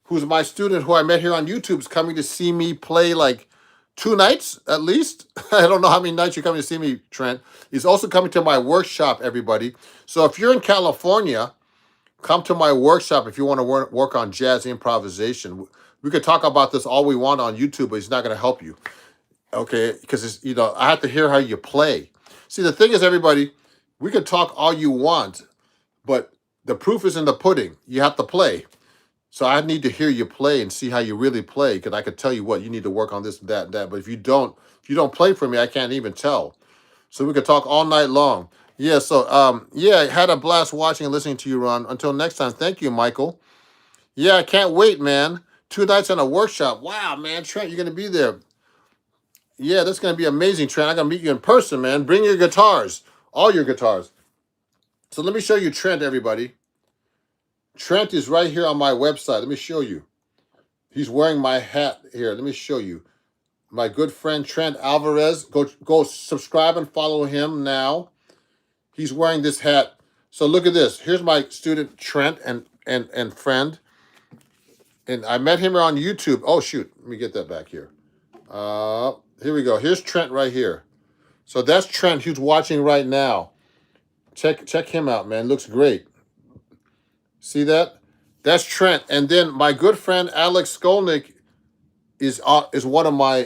who's my student who I met here on YouTube, is coming to see me play like 2 nights at least. I don't know how many nights you're coming to see me, Trent. He's also coming to my workshop, everybody. So if you're in California, come to my workshop if you want to work on jazz improvisation. We could talk about this all we want on YouTube, but it's not going to help you. Okay? Because it's, I have to hear how you play. See, the thing is, everybody, we can talk all you want, but the proof is in the pudding. You have to play. So I need to hear you play and see how you really play, because I could tell you what you need to work on, this, that, and that. But if you don't play for me, I can't even tell. So we could talk all night long. Yeah. So I had a blast watching and listening to you, Ron. Until next time, thank you, Michael. Yeah, I can't wait, man. 2 nights on a workshop. Wow, man, Trent, you're gonna be there. Yeah, that's gonna be amazing, Trent. I'm gonna meet you in person, man. Bring your guitars, all your guitars. So let me show you Trent, everybody. Trent is right here on my website. Let me show you. He's wearing my hat here. Let me show you. My good friend Trent Alvarez. Go subscribe and follow him now. He's wearing this hat. So look at this. Here's my student Trent and friend. And I met him on YouTube. Oh shoot. Let me get that back here. Here we go. Here's Trent right here. So that's Trent who's watching right now. Check him out, man. Looks great. See that? That's Trent. And then my good friend Alex Skolnick is one of my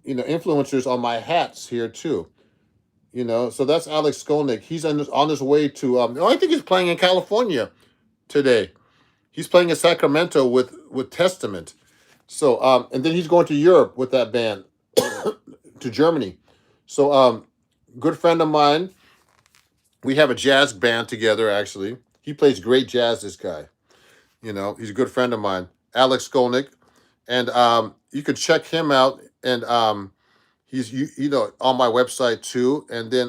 influencers on my hats here too. So that's Alex Skolnick. He's on his way to. I think he's playing in California today. He's playing in Sacramento with Testament. So and then he's going to Europe with that band to Germany. So good friend of mine. We have a jazz band together. Actually, he plays great jazz. This guy. He's a good friend of mine, Alex Skolnick, and you can check him out. And he's on my website too. And then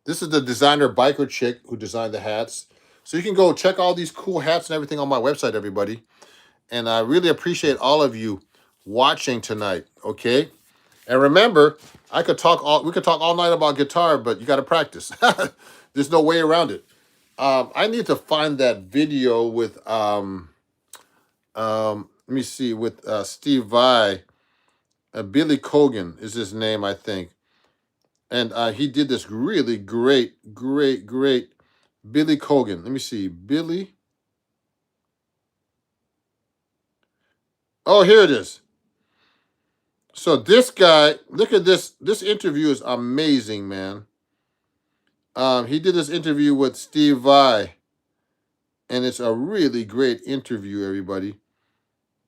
this is the designer biker chick who designed the hats. So you can go check all these cool hats and everything on my website, everybody. And I really appreciate all of you watching tonight. Okay, and remember, we could talk all night about guitar, but you got to practice. There's no way around it. I need to find that video with let me see, with Steve Vai. Billy Cogan is his name, I think. And he did this really great Billy Cogan. Let me see. Billy. Oh, here it is. So this guy, look at this. This interview is amazing, man. He did this interview with Steve Vai. And it's a really great interview, everybody.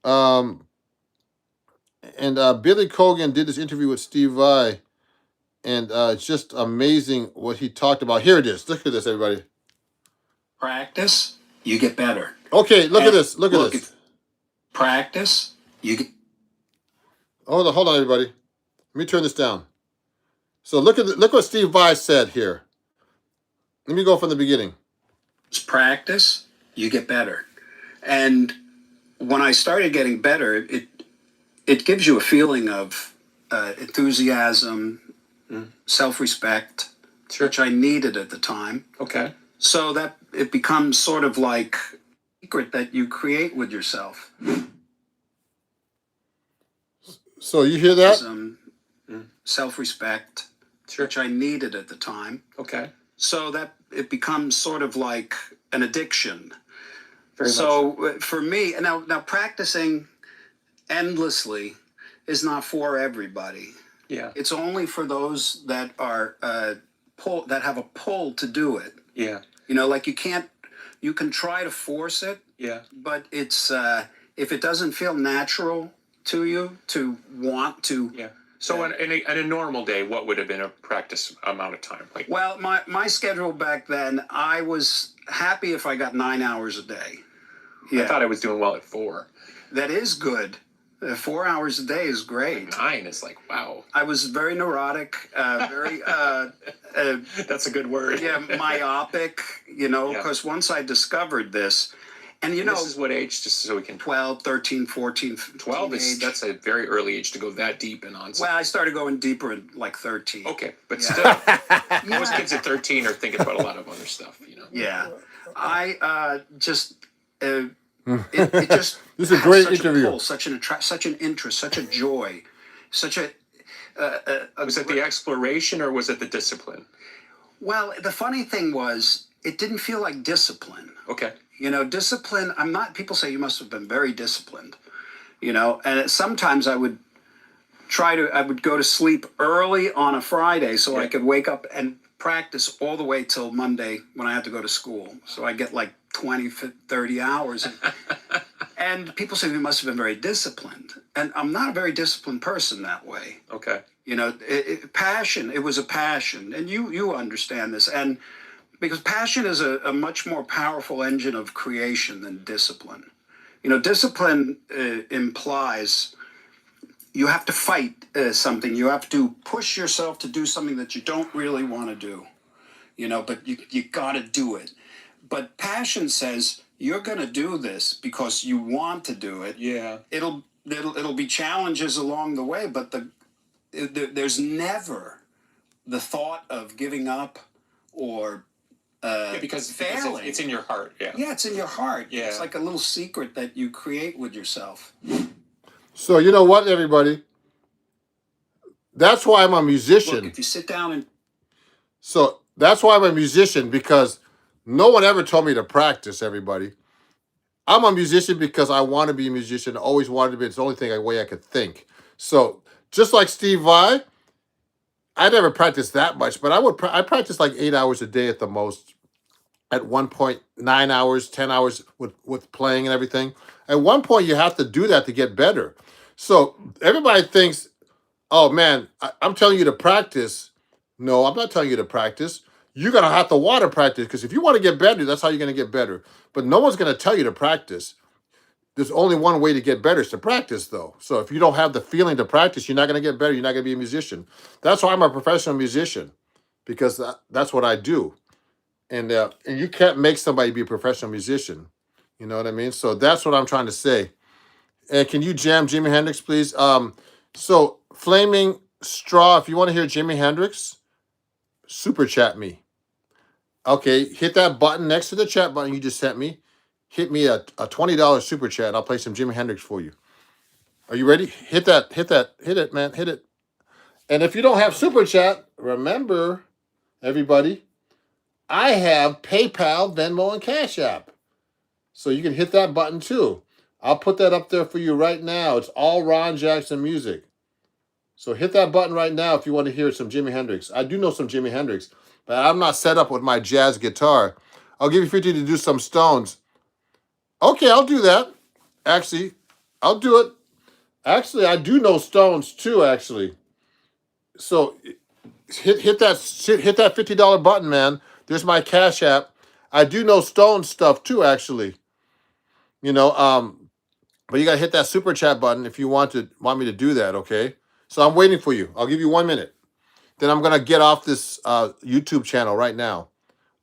And Billy Cogan did this interview with Steve Vai. And it's just amazing what he talked about. Here it is. Look at this, everybody. Practice, you get better. Okay, look at this. Look at this. Practice, you get. Hold on, everybody. Let me turn this down. So look what Steve Vai said here. Let me go from the beginning. Practice, you get better. And when I started getting better, it gives you a feeling of enthusiasm, self-respect, which I needed at the time. Okay. So that it becomes sort of like a secret that you create with yourself. So you hear that? Self-respect, which I needed at the time. Okay. So that it becomes sort of like an addiction. Very so much. For me, now practicing endlessly is not for everybody. Yeah. It's only for those that are that have a pull to do it. Yeah. Like you can try to force it. Yeah. But it's if it doesn't feel natural to you to want to. Yeah. So in a normal day, what would have been a practice amount of time? Well, my schedule back then, I was happy if I got 9 hours a day. Yeah. I thought I was doing well at 4. That is good. 4 hours a day is great. 9 is like, wow. I was very neurotic, very... That's a good word. Yeah, myopic, because once I discovered this, and this is what age, just so we can... 12, 13, 14, 12 that's a very early age to go that deep in on. Well, I started going deeper in like 13. Okay, but still, most kids at 13 are thinking about a lot of other stuff, Yeah, I just... It just this is a great interview. Pull, such an interest, such a joy, such a. Was it the exploration or was it the discipline? Well, the funny thing was, it didn't feel like discipline. Okay. Discipline. I'm not. People say you must have been very disciplined. And sometimes I would I would go to sleep early on a Friday so I could wake up and practice all the way till Monday when I had to go to school. So I get like 20, 30 hours. And people say we must have been very disciplined. And I'm not a very disciplined person that way. Okay. Passion, it was a passion. And you understand this. And because passion is a much more powerful engine of creation than discipline. Discipline implies you have to fight something. You have to push yourself to do something that you don't really want to do. But you got to do it. But passion says you're going to do this because you want to do it. Yeah. It'll be challenges along the way, but there's never the thought of giving up or because failing. It's in your heart. Yeah. Yeah, it's in your heart. Yeah. It's like a little secret that you create with yourself. So you know what, everybody? That's why I'm a musician. Look, if you sit down and... So that's why I'm a musician, because no one ever told me to practice, everybody. I'm a musician because I want to be a musician. Always wanted to be. It's the only way I could think. So just like Steve Vai, I never practiced that much, but I practice like 8 hours a day at the most. At one point, 9 hours, 10 hours with playing and everything. At one point, you have to do that to get better. So everybody thinks, oh man, I'm telling you to practice. No, I'm not telling you to practice. You're gonna have to want to practice because if you want to get better, that's how you're gonna get better. But no one's gonna tell you to practice. There's only one way to get better is to practice, though. So if you don't have the feeling to practice, you're not gonna get better. You're not gonna be a musician. That's why I'm a professional musician because that's what I do. And you can't make somebody be a professional musician. You know what I mean? So that's what I'm trying to say. And can you jam Jimi Hendrix, please? So Flaming Straw, if you want to hear Jimi Hendrix, super chat me. Okay, hit that button next to the chat button you just sent me. Hit me a $20 super chat. I'll play some Jimi Hendrix for you. Are you ready? Hit it, man, hit it. And if you don't have super chat, remember, everybody, I have PayPal, Venmo, and Cash App. So you can hit that button too. I'll put that up there for you right now. It's all Ron Jackson music. So hit that button right now if you want to hear some Jimi Hendrix. I do know some Jimi Hendrix, but I'm not set up with my jazz guitar. I'll give you 50 to do some Stones. Okay, I'll do that. Actually, I'll do it. Actually, I do know Stones too, actually. So hit that $50 button, man. There's my Cash App. I do know Stones stuff too, actually. You know, but you gotta hit that super chat button if you want me to do that, okay? So I'm waiting for you. I'll give you 1 minute. Then I'm gonna get off this YouTube channel right now.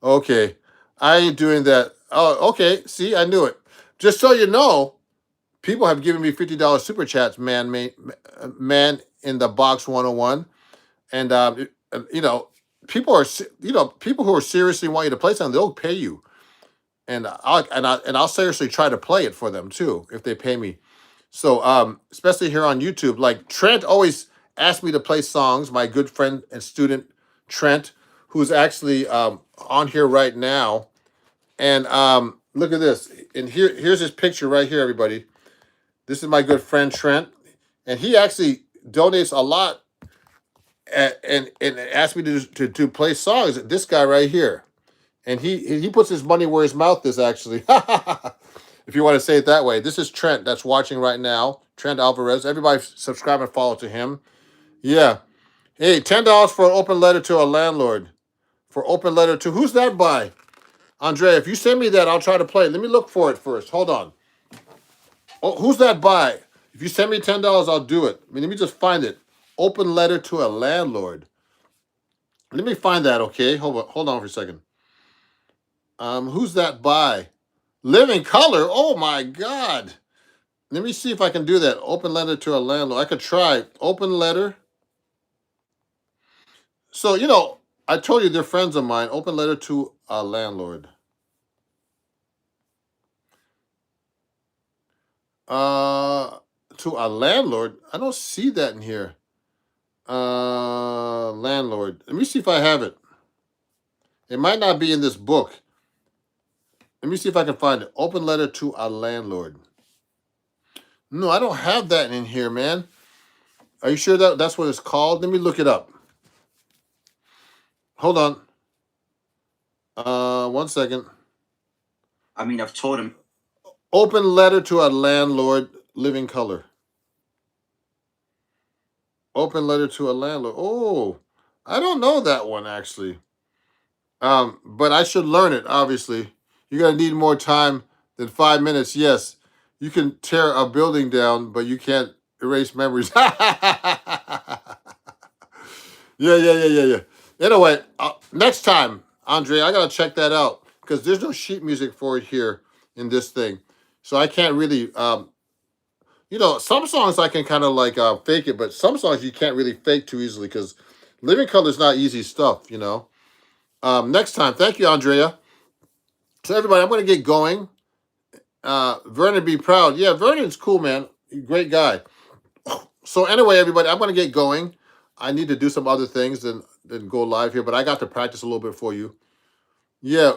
Okay. I ain't doing that. Oh, okay. See, I knew it. Just so you know, people have given me $50 super chats, man in the box 101. And you know, people who are seriously want you to play something, they'll pay you. And I'll seriously try to play it for them too if they pay me. So especially here on YouTube, like Trent always asked me to play songs. My good friend and student Trent, who's actually on here right now, and look at this. And here's his picture right here, everybody. This is my good friend Trent, and he actually donates a lot and asked me to play songs. This guy right here. And he puts his money where his mouth is, actually. If you want to say it that way. This is Trent that's watching right now. Trent Alvarez. Everybody subscribe and follow to him. Yeah. Hey, $10 for an open letter to a landlord. For open letter to... Who's that by? Andre, if you send me that, I'll try to play it. Let me look for it first. Hold on. Oh, who's that by? If you send me $10, I'll do it. Let me just find it. Open letter to a landlord. Let me find that, okay? Hold on for a second. Who's that by? Living Color. Oh my God. Let me see if I can do that. Open letter to a landlord. I could try. Open letter. So, I told you they're friends of mine. Open letter to a landlord. To a landlord? I don't see that in here. Landlord. Let me see if I have it. It might not be in this book. Let me see if I can find it. Open letter to a landlord. No, I don't have that in here, man. Are you sure that's what it's called? Let me look it up. Hold on. 1 second. I mean, I've told him. Open letter to a landlord, Living Color. Open letter to a landlord. Oh, I don't know that one, actually. But I should learn it, obviously. You're going to need more time than 5 minutes. Yes, you can tear a building down, but you can't erase memories. Yeah. Anyway, next time, Andre, I got to check that out because there's no sheet music for it here in this thing. So I can't really, some songs I can kind of like fake it, but some songs you can't really fake too easily because Living Color is not easy stuff, Next time, thank you, Andrea. So everybody, I'm going to get going. Vernon, be proud. Yeah, Vernon's cool, man. Great guy. So anyway, everybody, I'm going to get going. I need to do some other things than go live here, but I got to practice a little bit for you. Yeah.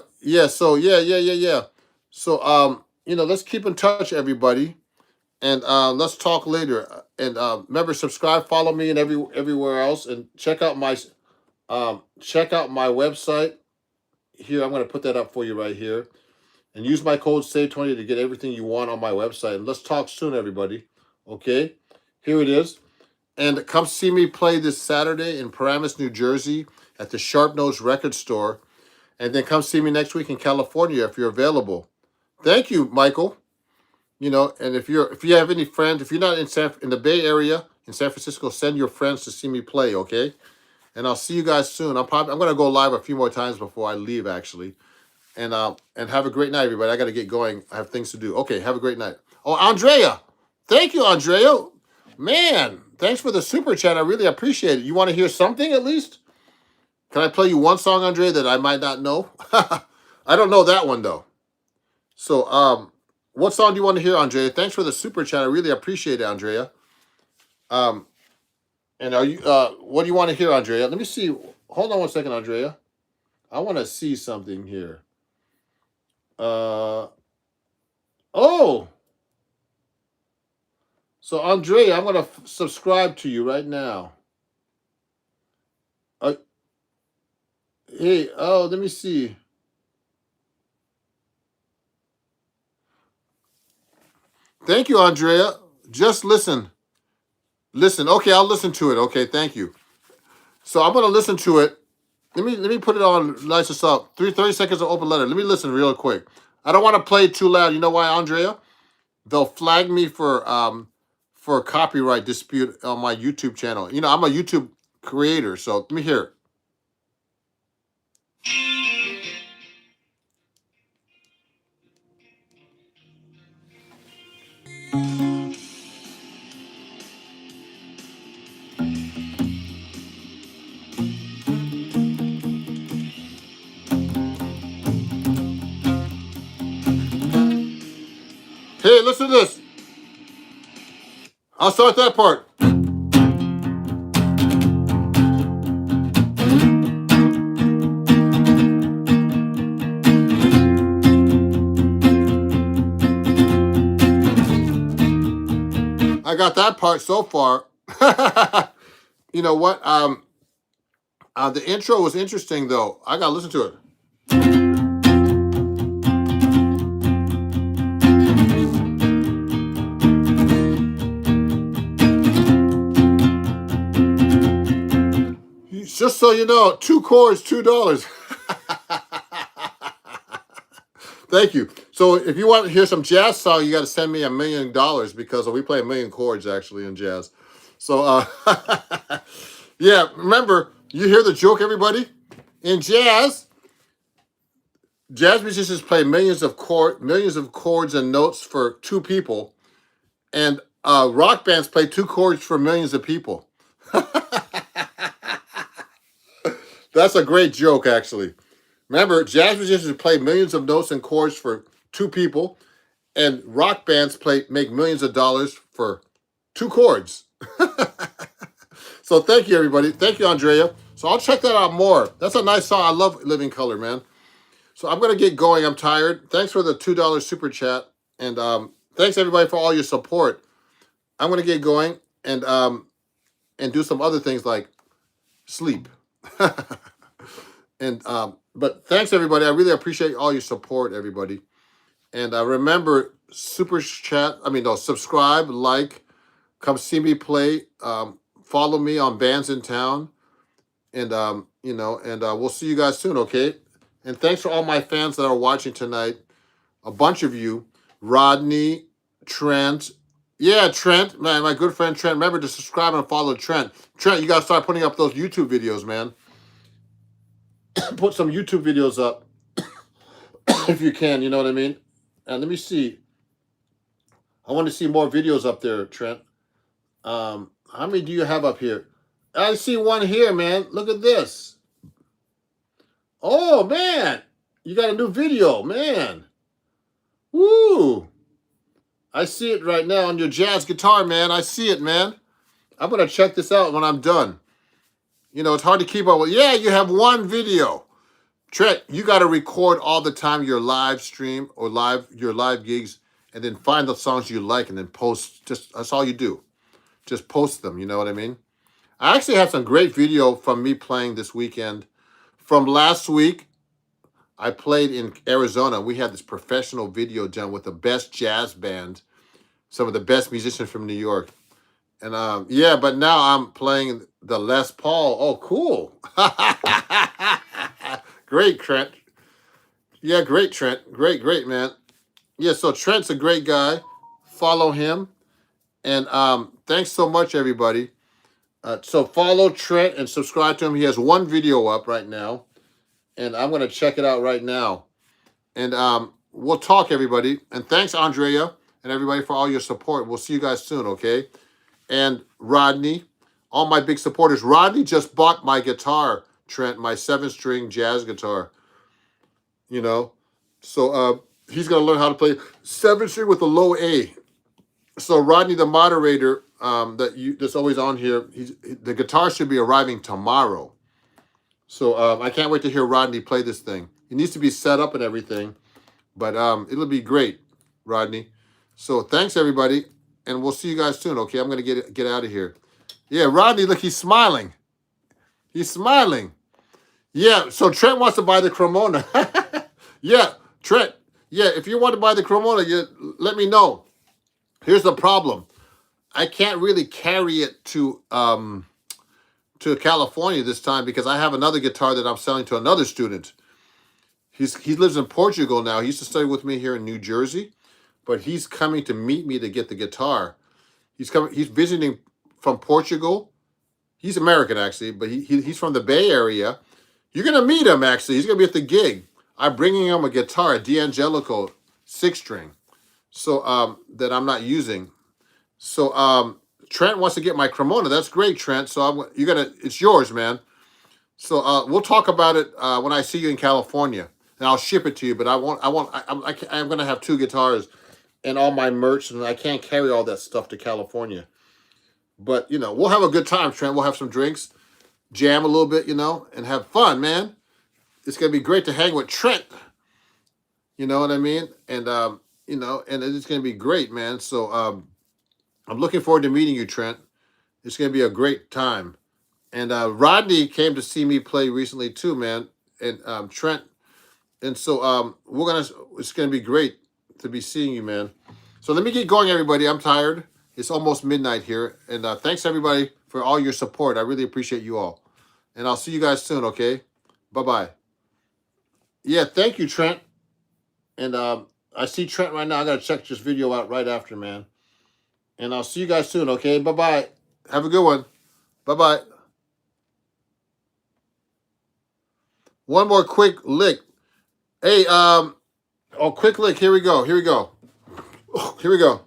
So yeah. So let's keep in touch, everybody, and let's talk later. And remember, subscribe, follow me, and everywhere else, and check out my website here. I'm going to put that up for you right here, and use my code SAVE20 to get everything you want on my website. And let's talk soon, everybody. Okay, here it is. And come see me play this Saturday in Paramus, New Jersey, at the Sharp Nose Record Store. And then come see me next week in California if you're available. Thank you, Michael. And if you have any friends, if you're not in the Bay Area in San Francisco, send your friends to see me play, okay? And I'll see you guys soon. I'm gonna go live a few more times before I leave, actually. And have a great night, everybody. I gotta get going. I have things to do. Okay, have a great night. Oh, Andrea, thank you, Andrea. Man, thanks for the super chat. I really appreciate it. You want to hear something at least? Can I play you one song, Andrea, that I might not know? I don't know that one though. So, what song do you want to hear, Andrea? Thanks for the super chat. I really appreciate it, Andrea. And are you? What do you want to hear, Andrea? Let me see. Hold on one second, Andrea. I want to see something here. Oh, so Andrea, I'm gonna subscribe to you right now. Hey, let me see. Thank you, Andrea. Just listen. Listen. Okay, I'll listen to it. Okay, thank you. So I'm gonna listen to it. Let me put it on nice and soft. 30 seconds of open letter. Let me listen real quick. I don't want to play it too loud. You know why, Andrea? They'll flag me for a copyright dispute on my YouTube channel. I'm a YouTube creator, so let me hear it. Hey, listen to this. I'll start that part. I got that part so far. You know what? The intro was interesting, though. I gotta listen to it. Just so you know, 2 chords, $2. Thank you. So if you want to hear some jazz song, you got to send me $1 million because we play 1 million chords actually in jazz. So yeah, remember, you hear the joke, everybody? In jazz musicians play millions of chords and notes for 2 people, and rock bands play 2 chords for millions of people. That's a great joke, actually. Remember, jazz musicians play millions of notes and chords for 2 people, and rock bands make millions of dollars for 2 chords. So thank you, everybody. Thank you, Andrea. So I'll check that out more. That's a nice song. I love Living Color, man. So I'm going to get going. I'm tired. Thanks for the $2 super chat. And thanks, everybody, for all your support. I'm going to get going and do some other things like sleep. And but thanks, everybody. I really appreciate all your support, everybody. And remember, subscribe, like, come see me play. Follow me on Bands in Town. And, we'll see you guys soon, okay? And thanks for all my fans that are watching tonight. A bunch of you. Rodney, Trent. Yeah, Trent, man, my good friend Trent. Remember to subscribe and follow Trent. Trent, you got to start putting up those YouTube videos, man. Put some YouTube videos up if you can, you know what I mean? And let me see. I want to see more videos up there, Trent. How many do you have up here? I see one here, man. Look at this. Oh, man. You got a new video, man. Woo. I see it right now on your jazz guitar, man. I see it, man. I'm going to check this out when I'm done. It's hard to keep up with. Yeah, you have one video. Trent, you got to record all the time your live stream or your live gigs. and then find the songs you like and then post. Just that's all you do. Just post them. You know what I mean? I actually have some great video from me playing this weekend. From last week, I played in Arizona. We had this professional video done with the best jazz band, some of the best musicians from New York. And yeah, but now I'm playing the Les Paul. Oh, cool. Great, Trent. Yeah, great, Trent. Great, man. Yeah, so Trent's a great guy. Follow him. And thanks so much, everybody. So follow Trent and subscribe to him. He has one video up right now. And I'm going to check it out right now. And we'll talk, everybody. And thanks, Andrea, and everybody for all your support. We'll see you guys soon, okay? And Rodney, all my big supporters. Rodney just bought my guitar, Trent, my 7-string jazz guitar. You know, so he's going to learn how to play 7-string with a low A. So Rodney, the moderator that's always on here, the guitar should be arriving tomorrow. So I can't wait to hear Rodney play this thing. It needs to be set up and everything, but it'll be great, Rodney. So thanks, everybody, and we'll see you guys soon, okay? I'm going to get out of here. Yeah, Rodney, look, he's smiling. He's smiling. Yeah, so Trent wants to buy the Cremona. Yeah, Trent, yeah, if you want to buy the Cremona, let me know. Here's the problem. I can't really carry it to California this time because I have another guitar that I'm selling to another student. He lives in Portugal now. He used to study with me here in New Jersey, but he's coming to meet me to get the guitar. He's visiting from Portugal. He's American actually, but he's from the Bay Area. You're gonna meet him actually. He's gonna be at the gig. I'm bringing him a guitar, a D'Angelico 6-string, so that I'm not using. So Trent wants to get my Cremona. That's great, Trent. So it's yours, man. So we'll talk about it when I see you in California, and I'll ship it to you. But I'm gonna have 2 guitars and all my merch, and I can't carry all that stuff to California. But you know, we'll have a good time, Trent. We'll have some drinks, jam a little bit, you know, and have fun, man. It's gonna be great to hang with Trent. You know what I mean? And you know, and it's gonna be great, man. So I'm looking forward to meeting you, Trent. It's gonna be a great time. And Rodney came to see me play recently too, man. And Trent. And so it's gonna be great to be seeing you, man. So let me get going, everybody. I'm tired. It's almost midnight here. And thanks everybody for all your support. I really appreciate you all. And I'll see you guys soon, okay? Bye-bye. Yeah, thank you, Trent. And I see Trent right now. I gotta check this video out right after, man. And I'll see you guys soon, okay? Bye-bye. Have a good one. Bye-bye. One more quick lick. Hey, quick lick. Here we go. Here we go.